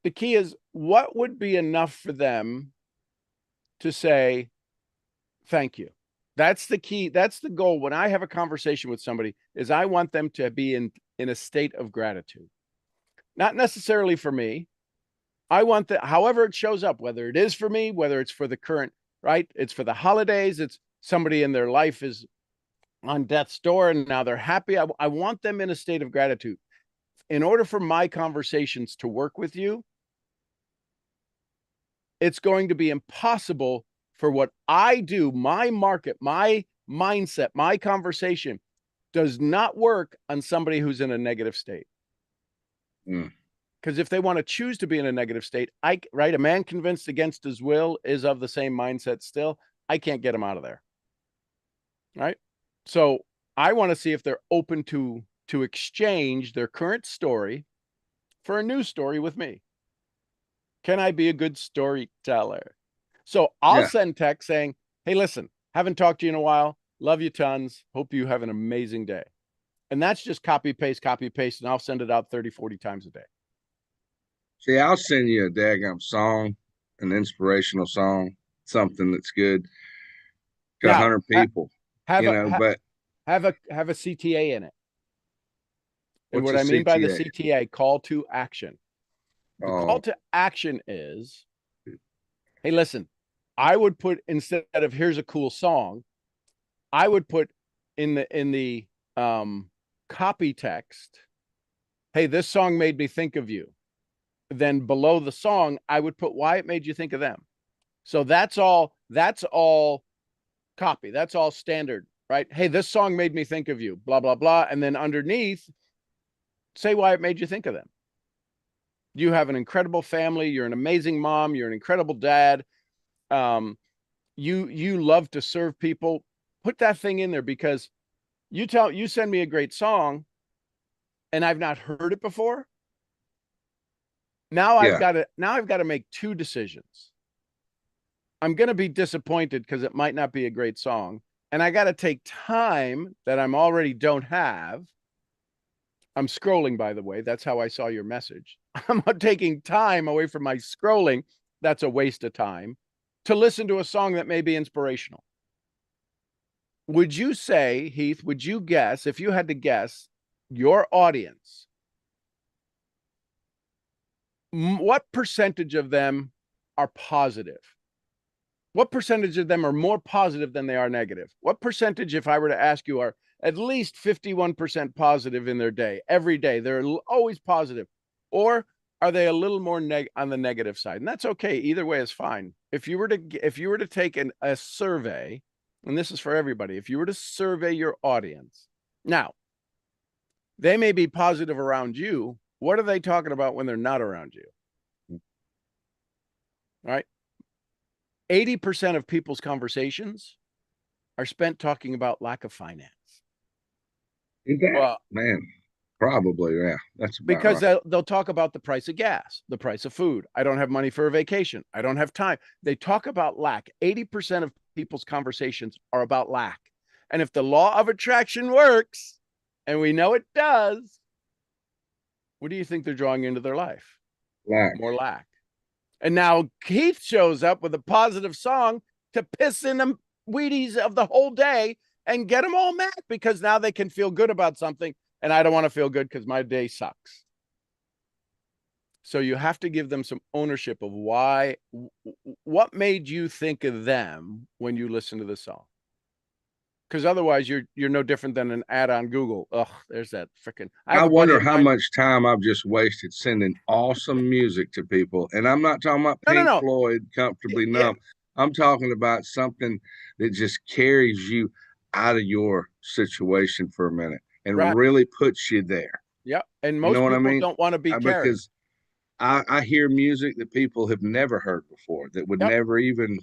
The key is, what would be enough for them to say, thank you? That's the key. That's the goal. When I have a conversation with somebody, is I want them to be in a state of gratitude. Not necessarily for me. I want that, however it shows up, whether it is for me, whether it's for the current, right? It's for the holidays. It's somebody in their life is on death's door and now they're happy. I want them in a state of gratitude. In order for my conversations to work with you, it's going to be impossible for what I do, my market, my mindset, my conversation does not work on somebody who's in a negative state. Because if they want to choose to be in a negative state, right? A man convinced against his will is of the same mindset still. I can't get him out of there. Right? So I want to see if they're open to exchange their current story for a new story with me. Can I be a good storyteller? So I'll send text saying, hey, listen, haven't talked to you in a while. Love you tons. Hope you have an amazing day. And that's just copy, paste, and I'll send it out 30, 40 times a day. See, I'll send you a daggum song, an inspirational song, something that's good to 100 people. Have a CTA in it. And what I mean by the CTA, call to action. The call to action is, hey, listen, I would put, instead of here's a cool song, I would put in the copy text, hey, this song made me think of you. Then below the song, I would put why it made you think of them. So that's all copy. That's all standard, right? Hey, this song made me think of you, blah, blah, blah. And then underneath, say why it made you think of them. You have an incredible family. You're an amazing mom. You're an incredible dad. You love to serve people. Put that thing in there, because you send me a great song and I've not heard it before. Now I've got to make two decisions. I'm going to be disappointed because it might not be a great song. And I got to take time that I'm already don't have. I'm scrolling, by the way. That's how I saw your message. I'm taking time away from my scrolling. That's a waste of time to listen to a song that may be inspirational. Would you say, Heath, would you guess, if you had to guess, your audience, what percentage of them are positive? What percentage of them are more positive than they are negative? What percentage, if I were to ask you, are at least 51% positive in their day, every day? They're always positive. Or are they a little more on the negative side? And that's okay. Either way is fine. If you were to take a survey, and this is for everybody, if you were to survey your audience, now, they may be positive around you. What are they talking about when they're not around you? All right. 80% of people's conversations are spent talking about lack of finance. Well, man, probably, yeah. That's because they'll talk about the price of gas, the price of food. I don't have money for a vacation. I don't have time. They talk about lack. 80% of people's conversations are about lack. And if the law of attraction works, and we know it does, what do you think they're drawing into their life? Lack. More lack. And now Keith shows up with a positive song to piss in the Wheaties of the whole day and get them all mad because now they can feel good about something. And I don't want to feel good because my day sucks. So you have to give them some ownership of why, what made you think of them when you listen to the song? Because otherwise you're no different than an ad on Google. Ugh, there's that freaking. I wonder how much time I've just wasted sending awesome music to people. And I'm not talking about Pink Floyd, Comfortably Numb. I'm talking about something that just carries you out of your situation for a minute and really puts you there. Yeah. And most people don't want to be carried. Because I hear music that people have never heard before that would never even,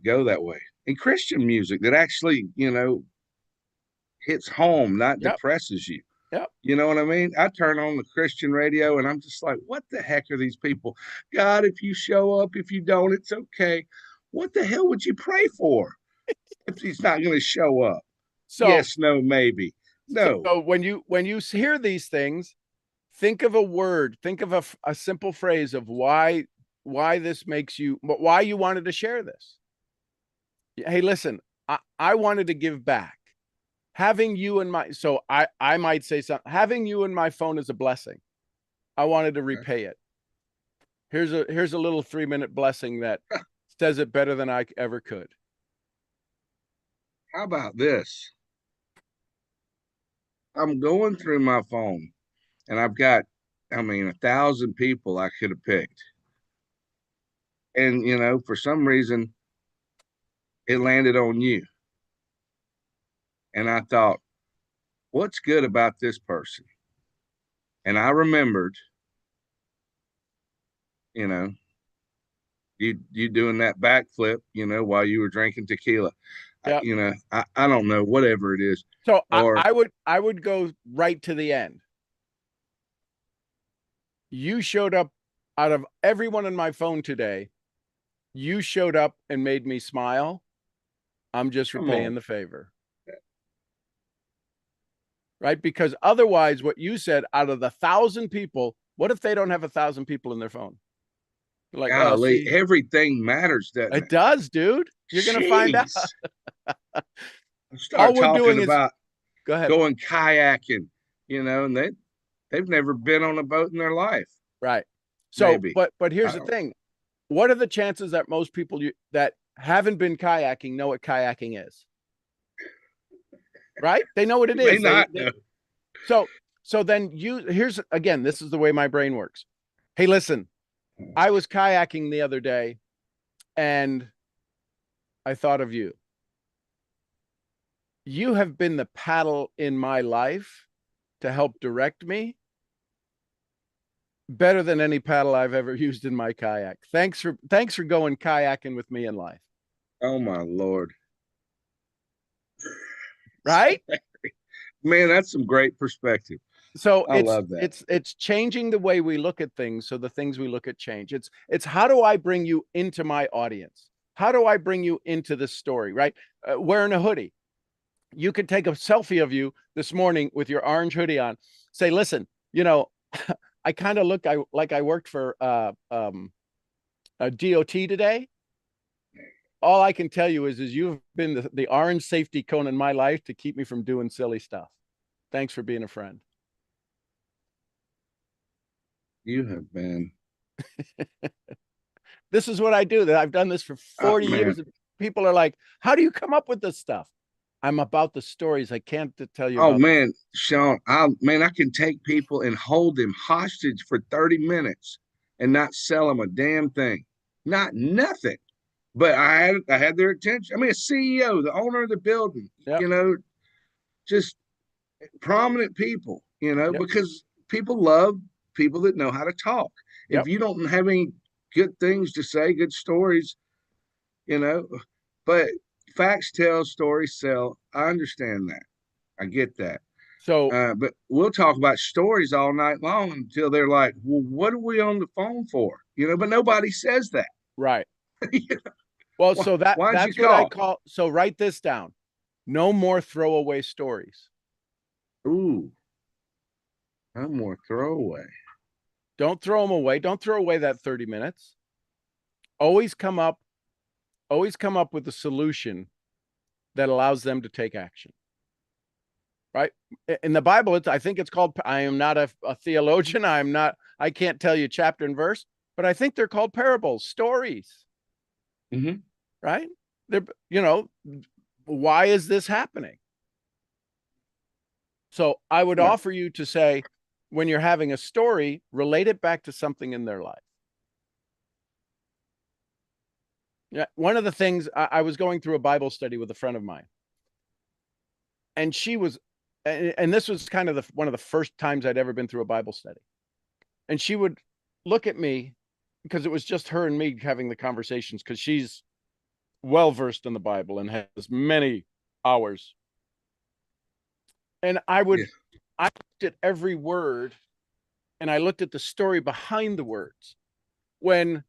go that way. And Christian music that actually, hits home, not depresses you. Yep. You know what I mean? I turn on the Christian radio and I'm just like, what the heck are these people? God, if you show up, if you don't, it's okay. What the hell would you pray for if he's not going to show up? So yes, no, maybe. No. So when you hear these things, think of a word, think of a simple phrase of why this makes you, why you wanted to share this. Hey, listen, I wanted to give back. Having you in my, so I might say something, having you in my phone is a blessing. I wanted to repay it. Here's a little 3-minute blessing that says it better than I ever could. How about this? I'm going through my phone and I've got, 1,000 people I could have picked. And, for some reason, it landed on you. And I thought, what's good about this person? And I remembered, you doing that backflip, while you were drinking tequila. Yep. I don't know, whatever it is. So I would go right to the end. You showed up out of everyone in my phone today. You showed up and made me smile. I'm just repaying the favor. Right? Because otherwise, what you said, out of the 1,000 people, what if they don't have 1,000 people in their phone? Like, golly, everything matters. It does, dude. You're going to find out. Start talking about go ahead. Going kayaking, and they've never been on a boat in their life. Right. So, maybe. but here's the thing. What are the chances that most people that haven't been kayaking know what kayaking is? Right? They know what it is. So then here's again, this is the way my brain works. Hey, listen, I was kayaking the other day and I thought of you. You have been the paddle in my life to help direct me better than any paddle I've ever used in my kayak. Thanks for going kayaking with me in life. Oh my Lord. Right? Man, that's some great perspective. So I love that. It's changing the way we look at things, so the things we look at change. It's how do I bring you into my audience? How do I bring you into this story, right? Wearing a hoodie. You could take a selfie of you this morning with your orange hoodie on. Say, listen, I kind of look like I worked for a DOT today. All I can tell you is you've been the orange safety cone in my life to keep me from doing silly stuff. Thanks for being a friend. You have been. This is what I do. That I've done this for 40 years. And people are like, how do you come up with this stuff? I'm about the stories. I can't tell you. Oh man, Sean, I can take people and hold them hostage for 30 minutes and not sell them a damn thing. Nothing. But I had their attention. A CEO, the owner of the building, just prominent people, because people love people that know how to talk. Yep. If you don't have any good things to say, good stories, but facts tell, stories sell. I understand that. I get that. So, but we'll talk about stories all night long until they're like, well, what are we on the phone for? But nobody says that. Right. Well, so that's what I call. So write this down. No more throwaway stories. Ooh. No more throwaway. Don't throw them away. Don't throw away that 30 minutes. Always come up with a solution that allows them to take action. right? In the Bible, I think it's called, I am not a theologian. I can't tell you chapter and verse, but I think they're called parables, stories, right? They're, why is this happening? So I would offer you to say, when you're having a story, relate it back to something in their life. Yeah. One of the things, I was going through a Bible study with a friend of mine, and she was, and this was kind of one of the first times I'd ever been through a Bible study. And she would look at me, because it was just her and me having the conversations, because she's well-versed in the Bible and has many hours. And I looked at every word, and I looked at the story behind the words. When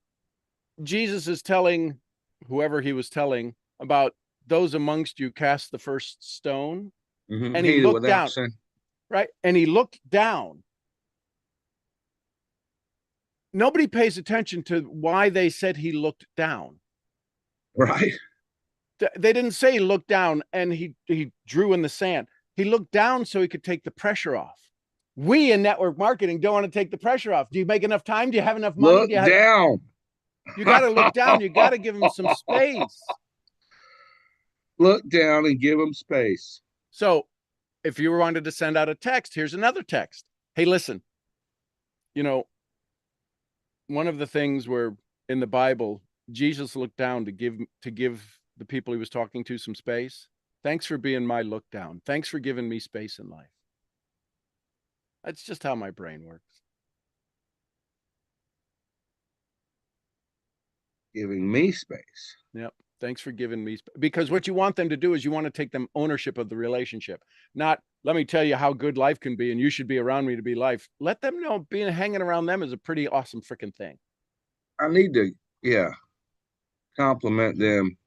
Jesus is telling whoever he was telling about those amongst you cast the first stone, and he looked down, right? And he looked down. Nobody pays attention to why they said he looked down. Right. They didn't say he looked down and he drew in the sand. He looked down so he could take the pressure off. We in network marketing don't want to take the pressure off. Do you make enough time? Do you have enough money? Look down. You got to look down. You got to give them some space. Look down and give them space. So if you wanted to send out a text, here's another text. Hey, listen, one of the things where in the Bible, Jesus looked down to give the people he was talking to some space. Thanks for being my look down. Thanks for giving me space in life. That's just how my brain works. Giving me space. Yep. Thanks for giving me space. Because what you want them to do is you want to take them ownership of the relationship. Not, let me tell you how good life can be and you should be around me to be life. Let them know hanging around them is a pretty awesome freaking thing. I need to, compliment them.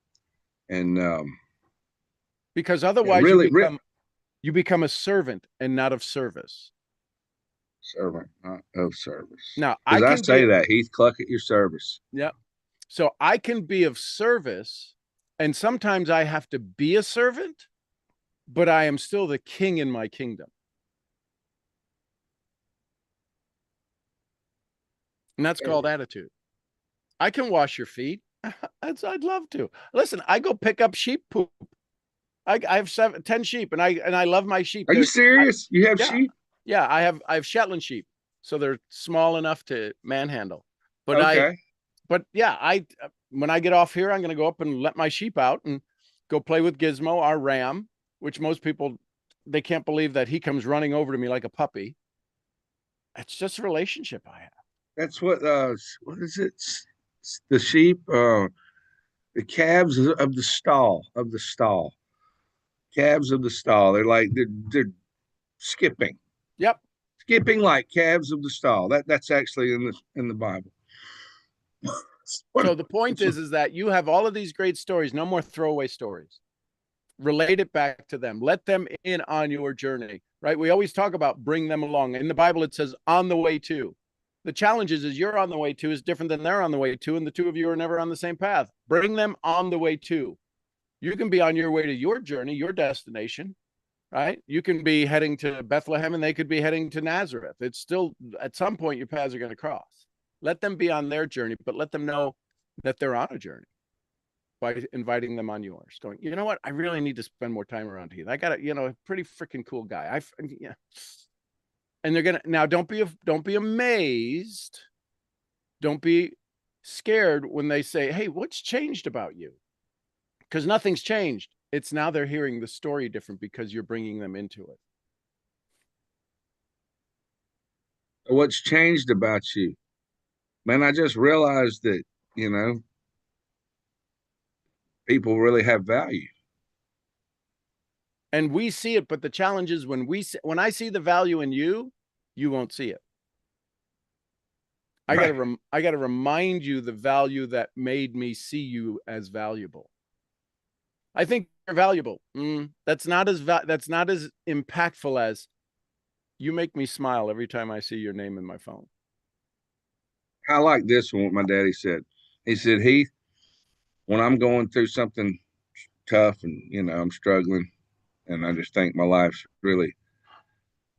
And because otherwise you become a servant and not of service. Servant, not of service. Now, I say that, Heath, cluck at your service. Yep. So I can be of service, and sometimes I have to be a servant, but I am still the king in my kingdom. And that's called attitude. I can wash your feet. I'd love to. Listen, I go pick up sheep poop. I have 10 sheep, and I love my sheep. Are you serious? You have sheep? Yeah, I have Shetland sheep, so they're small enough to manhandle. But okay. But yeah, when I get off here, I'm going to go up and let my sheep out and go play with Gizmo, our ram, which most people, they can't believe that he comes running over to me like a puppy. It's just a relationship I have. That's what is it? The sheep, the calves of the stall, calves of the stall. They're like, they're skipping. Yep. Skipping like calves of the stall. That's actually in the Bible. So the point is that you have all of these great stories, no more throwaway stories. Relate it back to them. Let them in on your journey, right? We always talk about bring them along. In the Bible, it says on the way to. The challenge is you're on the way to is different than they're on the way to, and the two of you are never on the same path. Bring them on the way to. You can be on your way to your journey, your destination, right? You can be heading to Bethlehem and they could be heading to Nazareth. It's still, at some point, your paths are going to cross. Let them be on their journey, but let them know that they're on a journey by inviting them on yours. Going, you know what? I really need to spend more time around Heath. I got a pretty freaking cool guy. And they're gonna, now don't be amazed. Don't be scared when they say, hey, what's changed about you? Because nothing's changed. It's now they're hearing the story different because you're bringing them into it. What's changed about you? Man, I just realized that, people really have value. And we see it, but the challenge is when I see the value in you, you won't see it. Right. I got to remind you the value that made me see you as valuable. I think you're valuable. That's not as impactful as you make me smile every time I see your name in my phone. I like this one, what my daddy said. He said, Heath, when I'm going through something tough and, I'm struggling, and I just think my life's really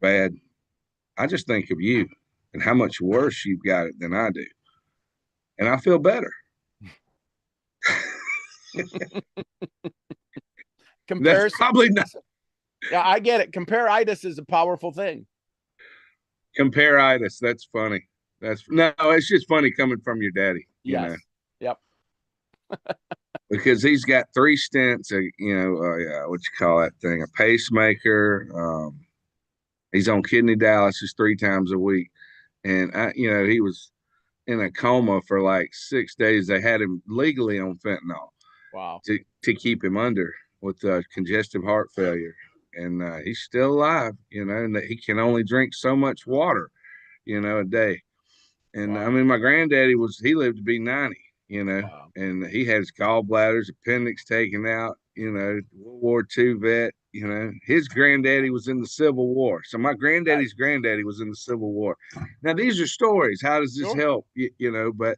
bad. I just think of you and how much worse you've got it than I do. And I feel better. That's Comparison. probably not Yeah, I get it. Compare-itis is a powerful thing. compare-itis. That's funny. It's just funny coming from your daddy, you Yes. know, Yep. because he's got 3 stents, what you call that thing, a pacemaker. He's on kidney dialysis 3 times a week. And he was in a coma for like 6 days. They had him legally on fentanyl Wow. to keep him under with congestive heart failure. And he's still alive, and that he can only drink so much water, a day. And Wow. I mean, my granddaddy he lived to be 90, Wow. and he had his gallbladders, appendix taken out, World War II vet, his granddaddy was in the Civil War. So my granddaddy's granddaddy was in the Civil War. Now, these are stories. How does this Sure. help? But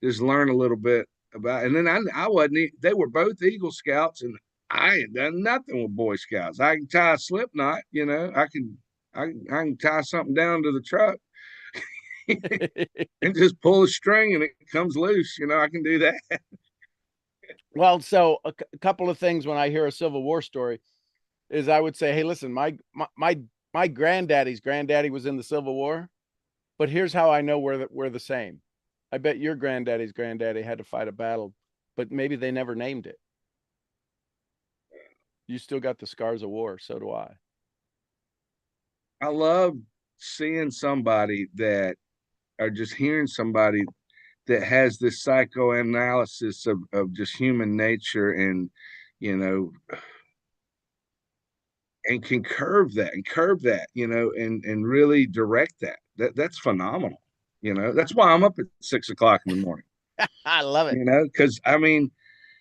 just learn a little bit about, and then I wasn't, they were both Eagle Scouts, and I ain't done nothing with Boy Scouts. I can tie a slip knot, I can tie something down to the truck and just pull a string and it comes loose. I can do that. Well, so a couple of things when I hear a Civil War story is I would say, hey, listen, my granddaddy's granddaddy was in the Civil War, but here's how I know we're the same. I bet your granddaddy's granddaddy had to fight a battle, but maybe they never named it. You still got the scars of war. So do I. I love seeing somebody that, or just hearing somebody that has this psychoanalysis of just human nature, and and can curve that and really direct that. That's phenomenal. That's why I'm up at 6 o'clock in the morning. I love it. Because I mean,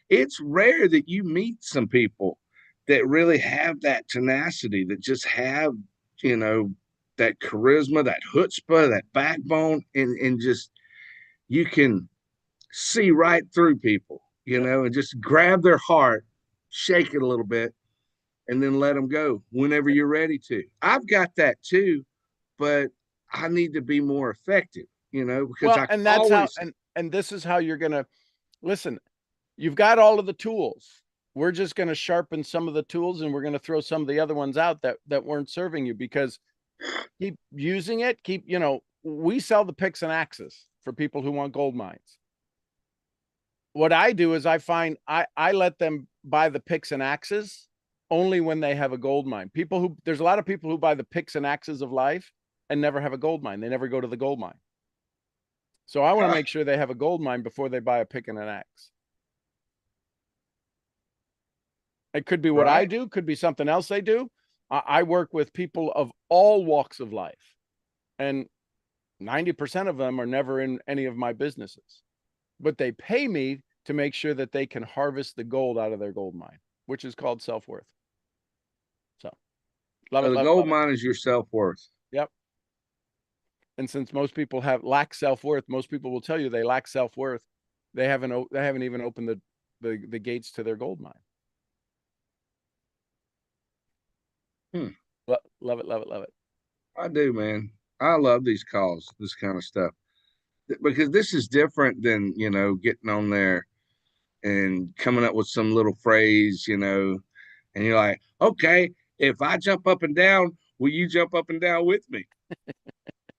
it's rare that you meet some people that really have that tenacity, that just have, that charisma, that chutzpah, that backbone, and just, you can see right through people, and just grab their heart, shake it a little bit, and then let them go whenever you're ready to. I've got that too, but I need to be more effective, because and that's always... how, and this is how you're going to listen. You've got all of the tools. We're just going to sharpen some of the tools, and we're going to throw some of the other ones out that weren't serving you, because keep using it. We sell the picks and axes for people who want gold mines. What I do is I let them buy the picks and axes only when they have a gold mine. There's a lot of people who buy the picks and axes of life and never have a gold mine. They never go to the gold mine. So I want to make sure they have a gold mine before they buy a pick and an axe. It could be what I do, could be something else they do. I work with people of all walks of life, and 90% of them are never in any of my businesses, but they pay me to make sure that they can harvest the gold out of their gold mine, which is called self-worth. So love it. The gold mine is your self-worth. Yep. And since most people lack self-worth, most people will tell you they lack self-worth. They haven't even opened the gates to their gold mine. Love it, love it, love it. I do, man. I love these calls, this kind of stuff, because this is different than, getting on there and coming up with some little phrase, and you're like, okay, if I jump up and down, will you jump up and down with me?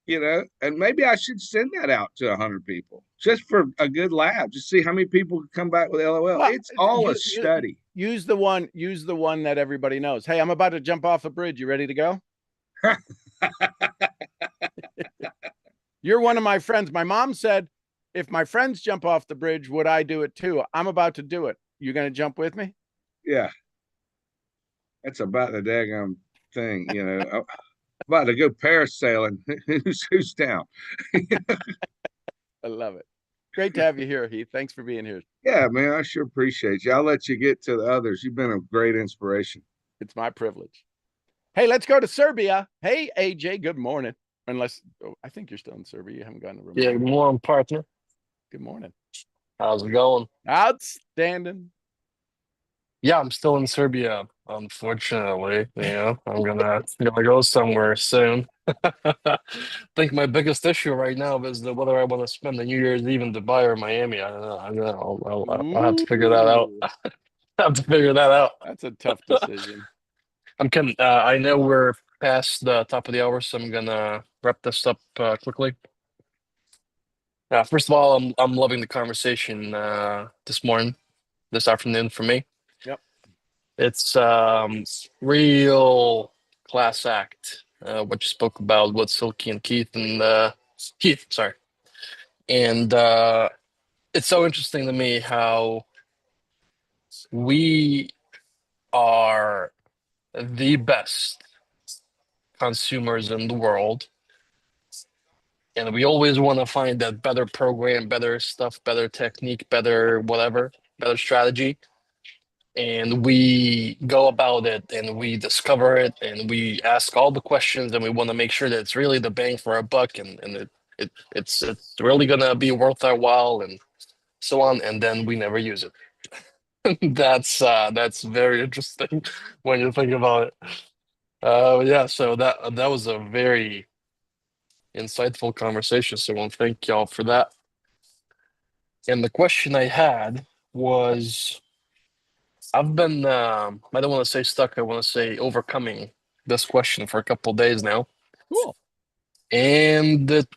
And maybe I should send that out to 100 people just for a good laugh, just see how many people come back with LOL. Well, it's all a study. Use the one that everybody knows. Hey, I'm about to jump off a bridge. You ready to go? You're one of my friends. My mom said, if my friends jump off the bridge, would I do it too? I'm about to do it. You going to jump with me? Yeah. That's about the daggum thing, I'm about to go parasailing. Who's down? I love it. Great to have you here, Heath. Thanks for being here. Yeah, man, I sure appreciate you. I'll let you get to the others. You've been a great inspiration. It's my privilege. Hey, let's go to Serbia. Hey, AJ, good morning. I think you're still in Serbia. You haven't gotten a room. Yeah, good morning, partner. Good morning. How's it going? Outstanding. Yeah, I'm still in Serbia. Unfortunately, I'm gonna go somewhere soon. I think my biggest issue right now is whether I want to spend the New Year's Eve in Dubai or Miami. I don't know. I'll have to figure that out. Ooh, I have to figure that out. that's a tough decision. I'm kidding. I know we're past the top of the hour, so I'm gonna wrap this up quickly. First of all, I'm loving the conversation this afternoon for me. Yep. It's real class act. What you spoke about with Silky and Keith, sorry. And it's so interesting to me how we are the best consumers in the world. And we always want to find that better program, better stuff, better technique, better whatever, better strategy. And we go about it and we discover it and we ask all the questions and we want to make sure that it's really the bang for our buck and it's really gonna be worth our while and so on, and then we never use it. That's very interesting when you think about it. Yeah, so that was a very insightful conversation. So I want to thank y'all for that. And the question I had was, I've been I don't want to say stuck, I want to say overcoming this question for a couple of days now. Cool. And it's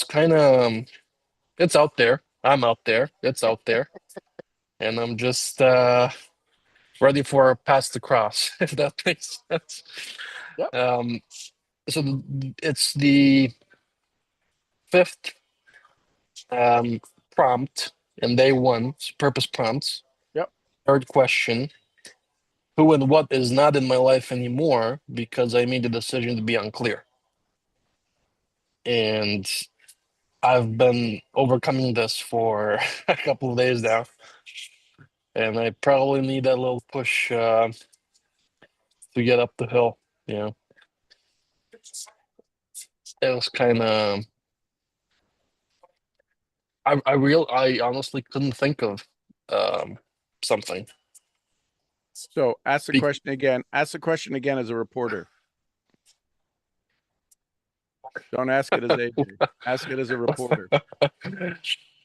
kind of it's out there. I'm out there. It's out there. And I'm just ready for a pass to cross, if that makes sense. Yep. So it's the fifth prompt in day one, purpose prompts. Yep. Third question: who and what is not in my life anymore because I made the decision to be unclear. And I've been overcoming this for a couple of days now. And I probably need that little push to get up the hill. You know, it was kind of. I honestly couldn't think of something. So ask the question again. Ask the question again as a reporter. Don't ask it as AJ. Ask it as a reporter.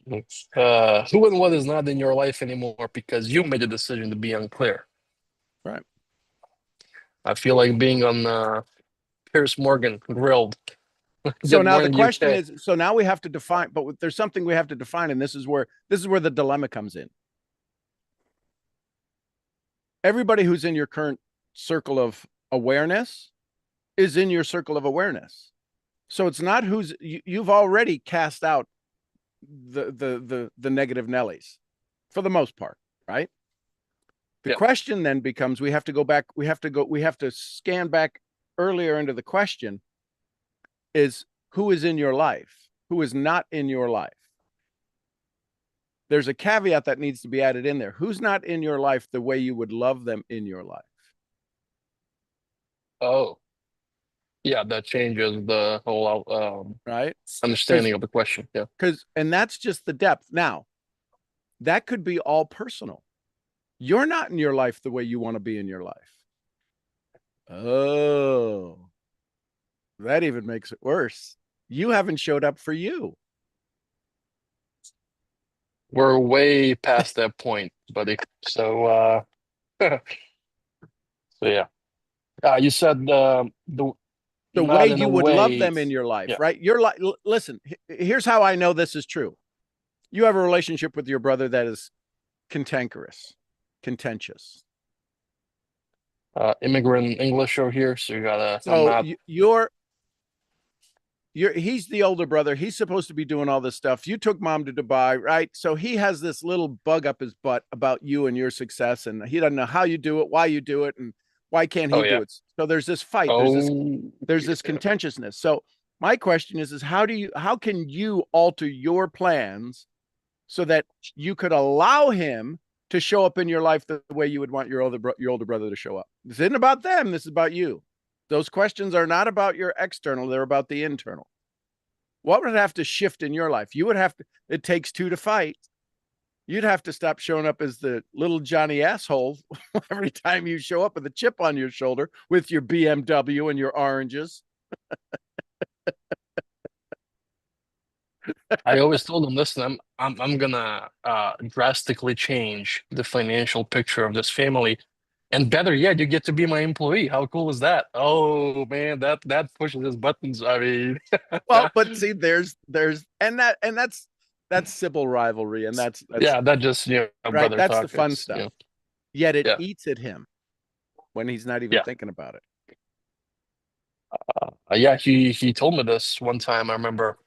Who and what is not in your life anymore because you made a decision to be unclear. Right. I feel like being on Piers Morgan grilled. So Good now the morning, question UK. is, so now we have to define, but there's something we have to define, and this is where the dilemma comes in. Everybody who's in your current circle of awareness is in your circle of awareness. So it's not you've already cast out the negative Nellies for the most part, right? The question then becomes, we have to go back, we have to scan back earlier into the question is, who is in your life? Who is not in your life? There's a caveat that needs to be added in there. Who's not in your life the way you would love them in your life? Oh, yeah, that changes the whole right understanding of the question. Yeah, and that's just the depth. Now, that could be all personal. You're not in your life the way you want to be in your life. Oh, that even makes it worse. You haven't showed up for you. We're way past that point, buddy. So, so yeah. You said the way you would love them in your life, right? You're like, listen, here's how I know this is true. You have a relationship with your brother that is contentious. Immigrant English over here, so you gotta. So he's the older brother. He's supposed to be doing all this stuff. You took mom to Dubai, right? So he has this little bug up his butt about you and your success, and he doesn't know how you do it, why you do it, and why can't he do it? So there's this fight. There's this contentiousness. So my question is how can you alter your plans so that you could allow him to show up in your life the way you would want your older brother to show up? This isn't about them. This is about you. Those questions are not about your external. They're about the internal. What would have to shift in your life? You would have to, it takes two to fight. You'd have to stop showing up as the little Johnny asshole every time you show up with a chip on your shoulder with your BMW and your oranges. I always told him, listen, I'm gonna drastically change the financial picture of this family. And better yet, you get to be my employee. How cool is that? Oh man, that pushes his buttons. I mean, Well, but see, there's that's civil rivalry, and that's yeah, that just right. brother That's talk. the fun It's, stuff. Yet it yeah. eats at him when he's not even Yeah. thinking about it. Yeah, he told me this one time. I remember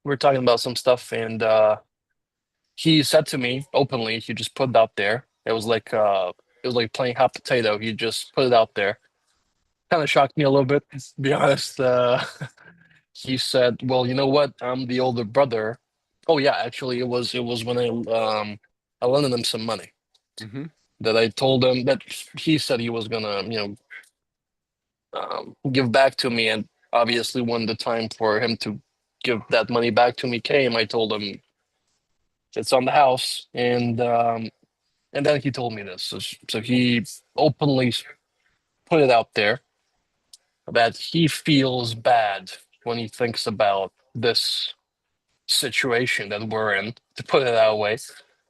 we were talking about some stuff, and he said to me openly, he just put it out there. It was like playing hot potato. He just put it out there. Kind of shocked me a little bit, to be honest. He said, "Well, you know what? I'm the older brother." Oh yeah, actually, it was when I lended him some money Mm-hmm. that I told him that he said he was gonna give back to me, and obviously when the time for him to give that money back to me came, I told him it's on the house, and then he told me this. So he openly put it out there that he feels bad when he thinks about this situation that we're in, to put it that way,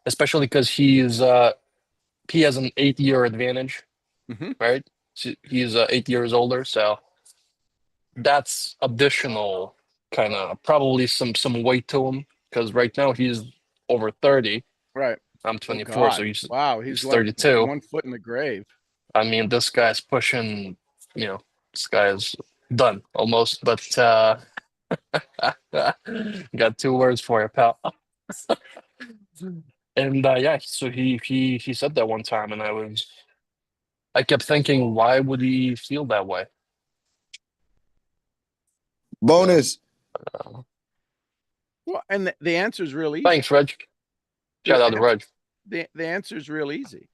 especially because he has an 8 year advantage, Mm-hmm. right? So he's 8 years older, so that's additional kind of probably some weight to him because right now he's over 30. Right. I'm Oh 24, so God. Wow. he's He's like 32. one foot in the grave. I mean, this guy's pushing, this guy's done almost, but got 2 words for you, pal. And yeah, so he said that one time, and I kept thinking, why would he feel that way? Bonus. Well, and the answer is real easy. Thanks, Reg. Shout out to Reg. The answer is real easy,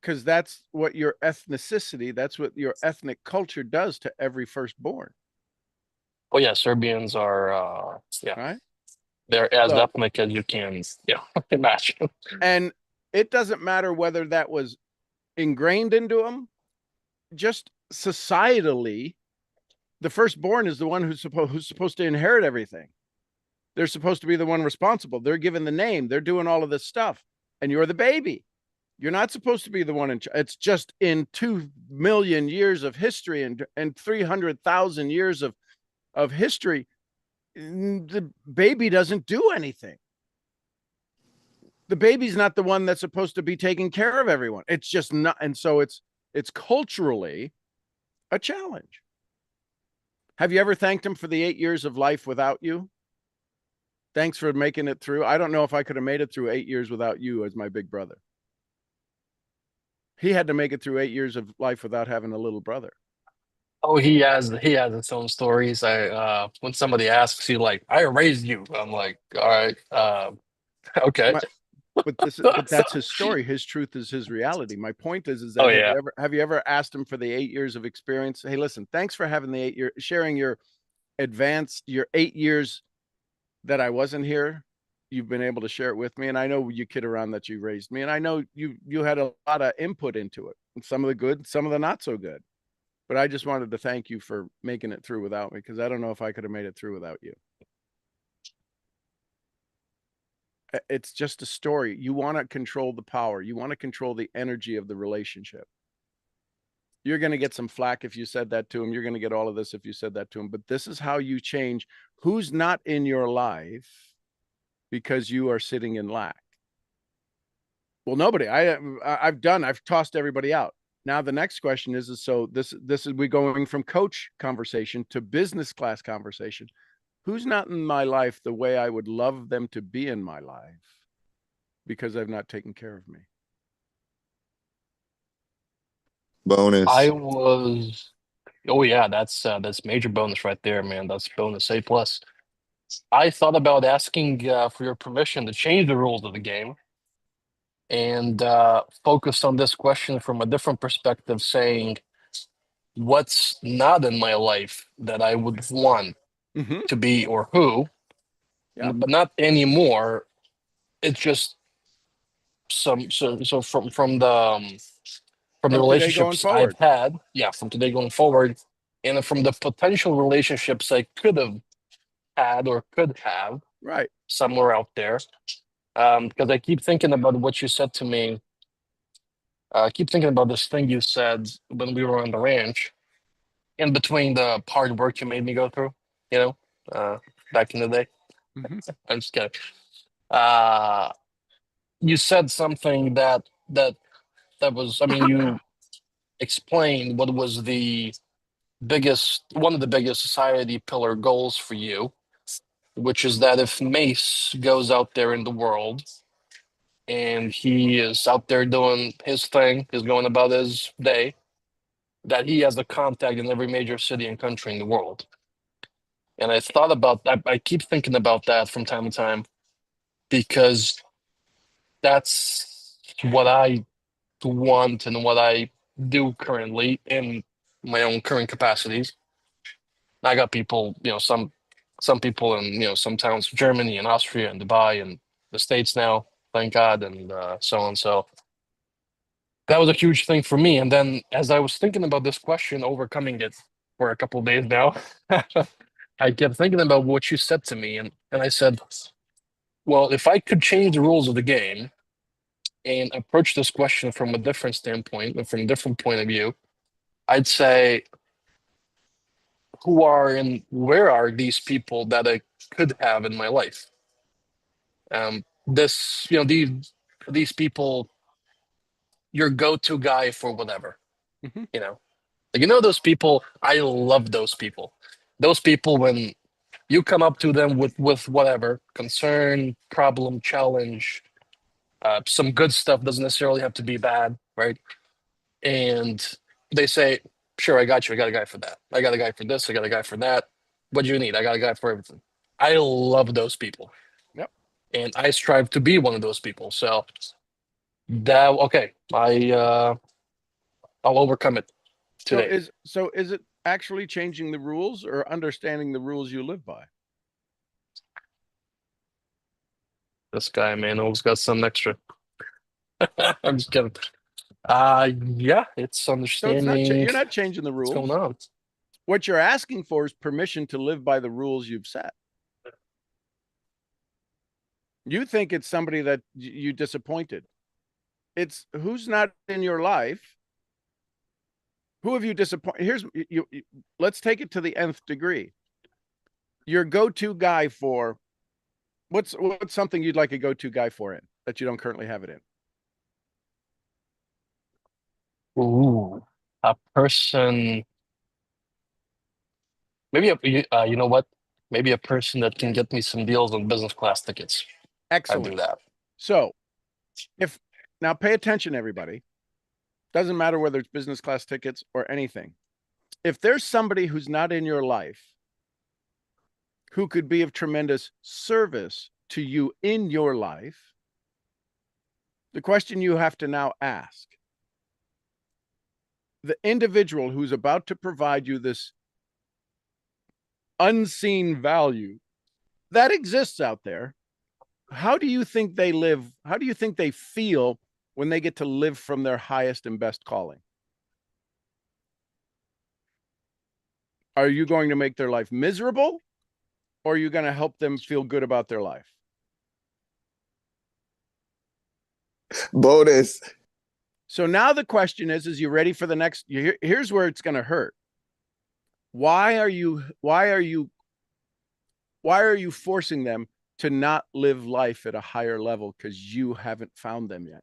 because that's what your ethnicity, that's what your ethnic culture does to every firstborn. Oh yeah, Serbians are Right. they're as So- ethnic as you can imagine. And it doesn't matter whether that was ingrained into them, just societally, the firstborn is the one who's supposed to inherit everything. They're supposed to be the one responsible. They're given the name. They're doing all of this stuff. And you're the baby. You're not supposed to be the one in charge. It's just in 2 million years of history and 300,000 years of history, the baby doesn't do anything. The baby's not the one that's supposed to be taking care of everyone. It's just not. And so it's culturally a challenge. Have you ever thanked him for the 8 years of life without you? Thanks for making it through. I don't know if I could have made it through 8 years without you as my big brother. He had to make it through 8 years of life without having a little brother. Oh, he has its own stories. I when somebody asks, he like, I raised you. I'm like, all right, okay. But that's his story. His truth is his reality. My point is that have you ever asked him for the 8 years of experience? Hey, listen, thanks for having the 8 year sharing your 8 years that I wasn't here. You've been able to share it with me. And I know you kid around that you raised me. And I know you had a lot of input into it. And some of the good, some of the not so good. But I just wanted to thank you for making it through without me, because I don't know if I could have made it through without you. It's just a story. You want to control the power. You want to control the energy of the relationship. You're going to get some flack if you said that to him. You're going to get all of this if you said that to him. But this is how you change who's not in your life because you are sitting in lack. Well, nobody. I've tossed everybody out. Now the next question is so this is we going from coach conversation to business class conversation. Who's not in my life the way I would love them to be in my life because I've not taken care of me? Bonus. Oh yeah, that's major bonus right there, man. That's bonus A+. I thought about asking for your permission to change the rules of the game and focus on this question from a different perspective, saying what's not in my life that I would want Mm-hmm. to be, or who, Yeah. but not anymore. It's just so from the From today going relationships I've forward. had, yeah, from today going forward, and from the potential relationships I could have had or could have Right. somewhere out there. Because I keep thinking about what you said to me. I keep thinking about this thing you said when we were on the ranch, in between the hard work you made me go through, you know, back in the day. Mhm. I'm just kidding. Uh, you said something that was, I mean, you explained what was one of the biggest society pillar goals for you, which is that if Mace goes out there in the world and he is out there doing his thing, is going about his day, that he has a contact in every major city and country in the world. And I thought about that. I keep thinking about that from time to time because that's what I want and what I do currently in my own current capacities. I got people, some people in some towns, Germany and Austria and Dubai and the States now, thank God, and so on. So that was a huge thing for me. And then as I was thinking about this question, overcoming it for a couple of days now, I kept thinking about what you said to me, and I said, well, if I could change the rules of the game and approach this question from a different standpoint and from a different point of view, I'd say, who are and where are these people that I could have in my life? These people, your go-to guy for whatever, Mhm. those people. I love those people. Those people, when you come up to them with whatever concern, problem, challenge, some good stuff, doesn't necessarily have to be bad, right? And they say, sure, I got you. I got a guy for that. I got a guy for this. I got a guy for that. What do you need? I got a guy for everything. I love those people. Yep. And I strive to be one of those people. So okay, I'll overcome it So today. is it actually changing the rules or understanding the rules you live by? This guy, man, always got some extra. I'm just kidding. Yeah, it's So it's not understanding you're not changing the what's going rules. on. What you're asking for is permission to live by the rules you've set. You think it's somebody that you disappointed. It's who's not in your life. Who have you disappointed? Here's let's take it to the nth degree. Your go-to guy for what's something you'd like a go-to guy for it that you don't currently have it in? Ooh, a person. Maybe you know what? Maybe a person that can get me some deals on business class tickets. Excellent. I do that. So, now pay attention, everybody. Doesn't matter whether it's business class tickets or anything. If there's somebody who's not in your life who could be of tremendous service to you in your life, the question you have to now ask, the individual who's about to provide you this unseen value that exists out there, how do you think they live? How do you think they feel when they get to live from their highest and best calling? Are you going to make their life miserable, or are you going to help them feel good about their life? Bonus. So now the question is you ready for the next? Here's where it's going to hurt. Why are you forcing them to not live life at a higher level? Because you haven't found them yet.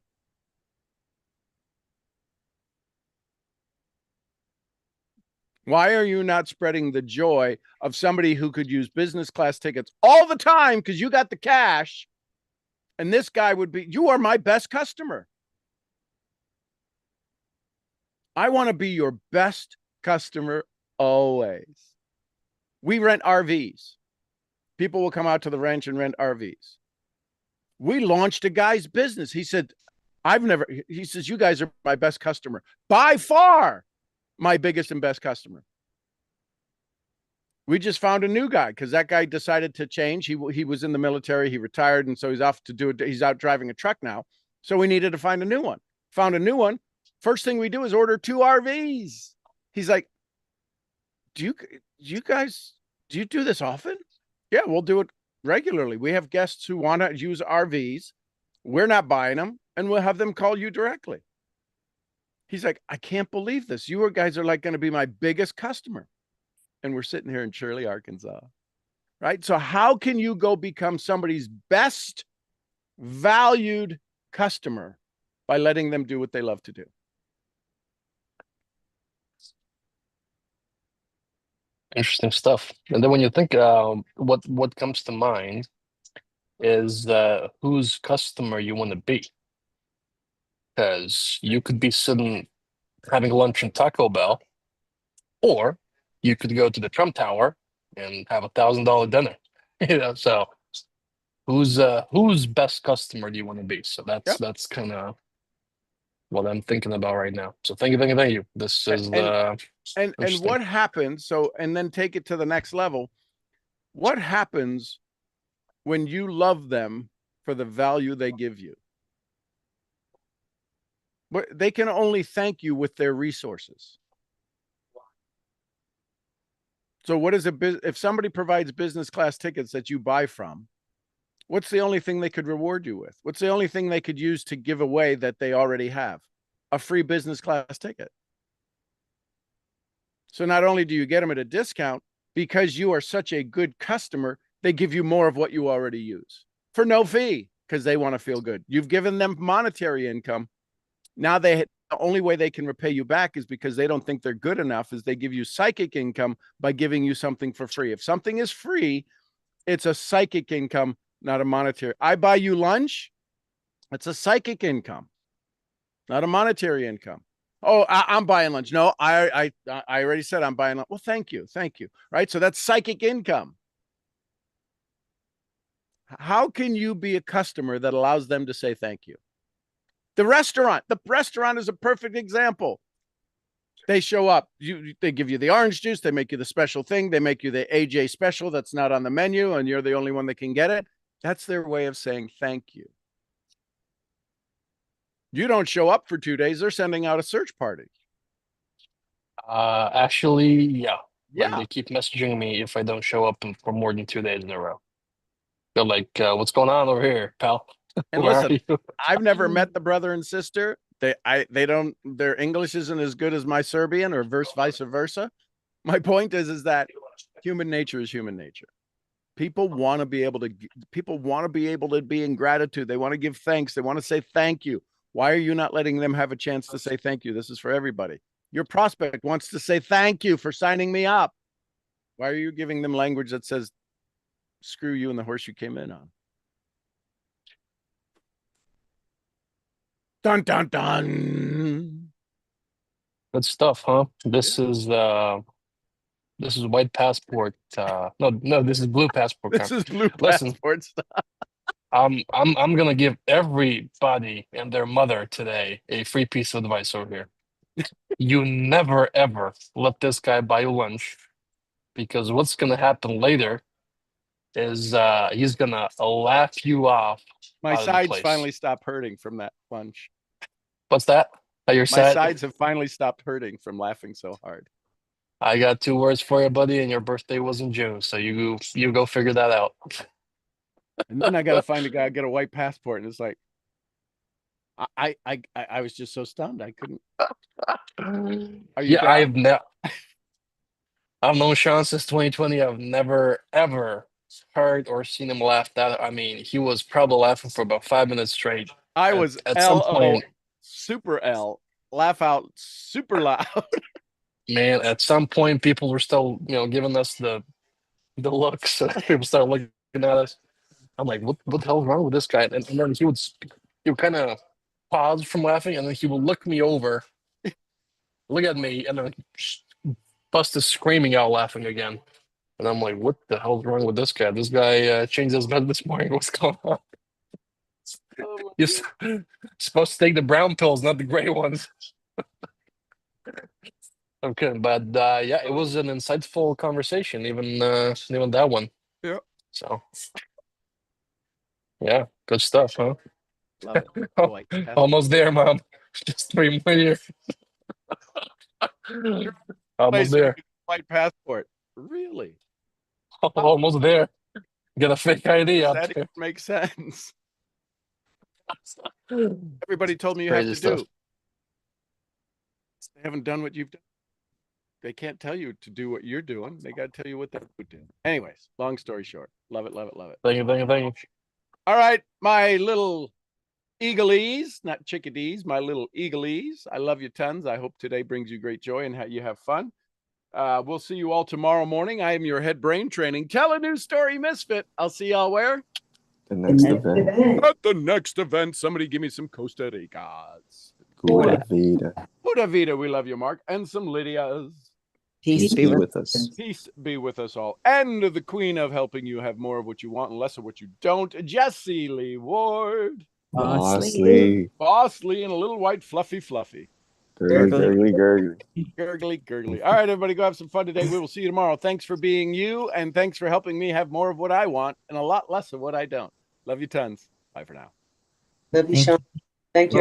Why are you not spreading the joy of somebody who could use business class tickets all the time because you got the cash? And this guy would be, you are my best customer. I want to be your best customer always. We rent RVs. People will come out to the ranch and rent RVs. We launched a guy's business. He said, he says, you guys are my best customer. By far, my biggest and best customer. We just found a new guy because that guy decided to change. He was in the military. He retired. And so he's off to do it. He's out driving a truck now. So we needed to find a new one. Found a new one. First thing we do is order 2 RVs. He's like, do you guys do this often? Yeah, we'll do it regularly. We have guests who want to use RVs. We're not buying them, and we'll have them call you directly. He's like, I can't believe this. You guys are like going to be my biggest customer. And we're sitting here in Shirley, Arkansas. Right? So how can you go become somebody's best valued customer? By letting them do what they love to do. Interesting stuff. And then when you think, what comes to mind is whose customer you want to be. Because you could be sitting having lunch in Taco Bell, or you could go to the Trump Tower and have $1,000 dinner. So whose best customer do you want to be? So that's kind of what I'm thinking about right now. So thank you. This is and what happens? So and then take it to the next level. What happens when you love them for the value they give you? But they can only thank you with their resources. So what is if somebody provides business class tickets that you buy from, what's the only thing they could reward you with? What's the only thing they could use to give away that they already have? A free business class ticket. So not only do you get them at a discount, because you are such a good customer, they give you more of what you already use for no fee because they want to feel good. You've given them monetary income. Now the only way they can repay you back is because they don't think they're good enough is they give you psychic income by giving you something for free. If something is free, it's a psychic income, not a monetary. I buy you lunch. It's a psychic income, not a monetary income. Oh, I'm buying lunch. No, I already said I'm buying lunch. Well, thank you. Right. So that's psychic income. How can you be a customer that allows them to say thank you? The restaurant is a perfect example. They show up, they give you the orange juice, they make you the special thing, they make you the AJ special that's not on the menu, and you're the only one that can get it. That's their way of saying thank you. You don't show up for 2 days, they're sending out a search party. Actually, yeah. Yeah. Like, they keep messaging me if I don't show up for more than 2 days in a row. They're like, what's going on over here, pal? And listen, I've never met the brother and sister. Their English isn't as good as my Serbian or vice versa. My point is that human nature is human nature. People want to be able to be in gratitude. They want to give thanks. They want to say thank you. Why are you not letting them have a chance to say thank you? This is for everybody. Your prospect wants to say thank you for signing me up. Why are you giving them language that says screw you and the horse you came in on? Dun, dun, dun. Good stuff, huh? This is white passport. No, this is blue passport. This is blue Listen, passport stuff. I'm gonna give everybody and their mother today a free piece of advice over here. You never ever let this guy buy you lunch, because what's gonna happen later is he's gonna laugh you off. My sides finally stopped hurting from that lunch. What's that? Your My sides have finally stopped hurting from laughing so hard. I got 2 words for you, buddy, and your birthday was in June, so you go figure that out. And then I gotta find a guy, get a white passport, and it's like, I was just so stunned I couldn't. I've known Sean since 2020. I've never ever heard or seen him laugh that. I mean, he was probably laughing for about 5 minutes straight. I was at some point, super L, laugh out super loud. Man, at some point, people were still, giving us the looks. People started looking at us. I'm like, what the hell is wrong with this guy? And then he would kind of pause from laughing, and then he would look me over, look at me, and then bust is screaming out laughing again. And I'm like, what the hell is wrong with this guy? This guy changed his bed this morning. What's going on? You're supposed to take the brown pills, not the gray ones. I'm kidding, but yeah, it was an insightful conversation, even that one. Yeah. So, yeah, good stuff, huh? Love it. White passport. Almost there, Mom. Just 3 more years. Almost Place where you there. get a white passport. Really? Almost there. Get a fake ID Does out that there. even make sense? Everybody told me you have Crazy to stuff. do. They haven't done what you've done. They can't tell you to do what you're doing. They got to tell you what they would do. Anyways, long story short, love it, love it, love it. Thank you, thank you, thank you. All right, my little eaglees, not chickadees, my little eaglees. I love you tons. I hope today brings you great joy and you have fun. We'll see you all tomorrow morning. I am your head brain training. Tell a new story, Misfit. I'll see y'all where? The next event. At the next event. Somebody give me some Costa Ricas. Pura vida. Pura vida. We love you, Mark. And some Lydias. Peace be with us. Peace be with us all. And the queen of helping you have more of what you want and less of what you don't, Jessie Lee Ward. Bosley. Bosley and a little white fluffy. Gurgly. Gurgly. All right, everybody, go have some fun today. We will see you tomorrow. Thanks for being you, and thanks for helping me have more of what I want and a lot less of what I don't. Love you tons. Bye for now. Love you, Sean. Thank you.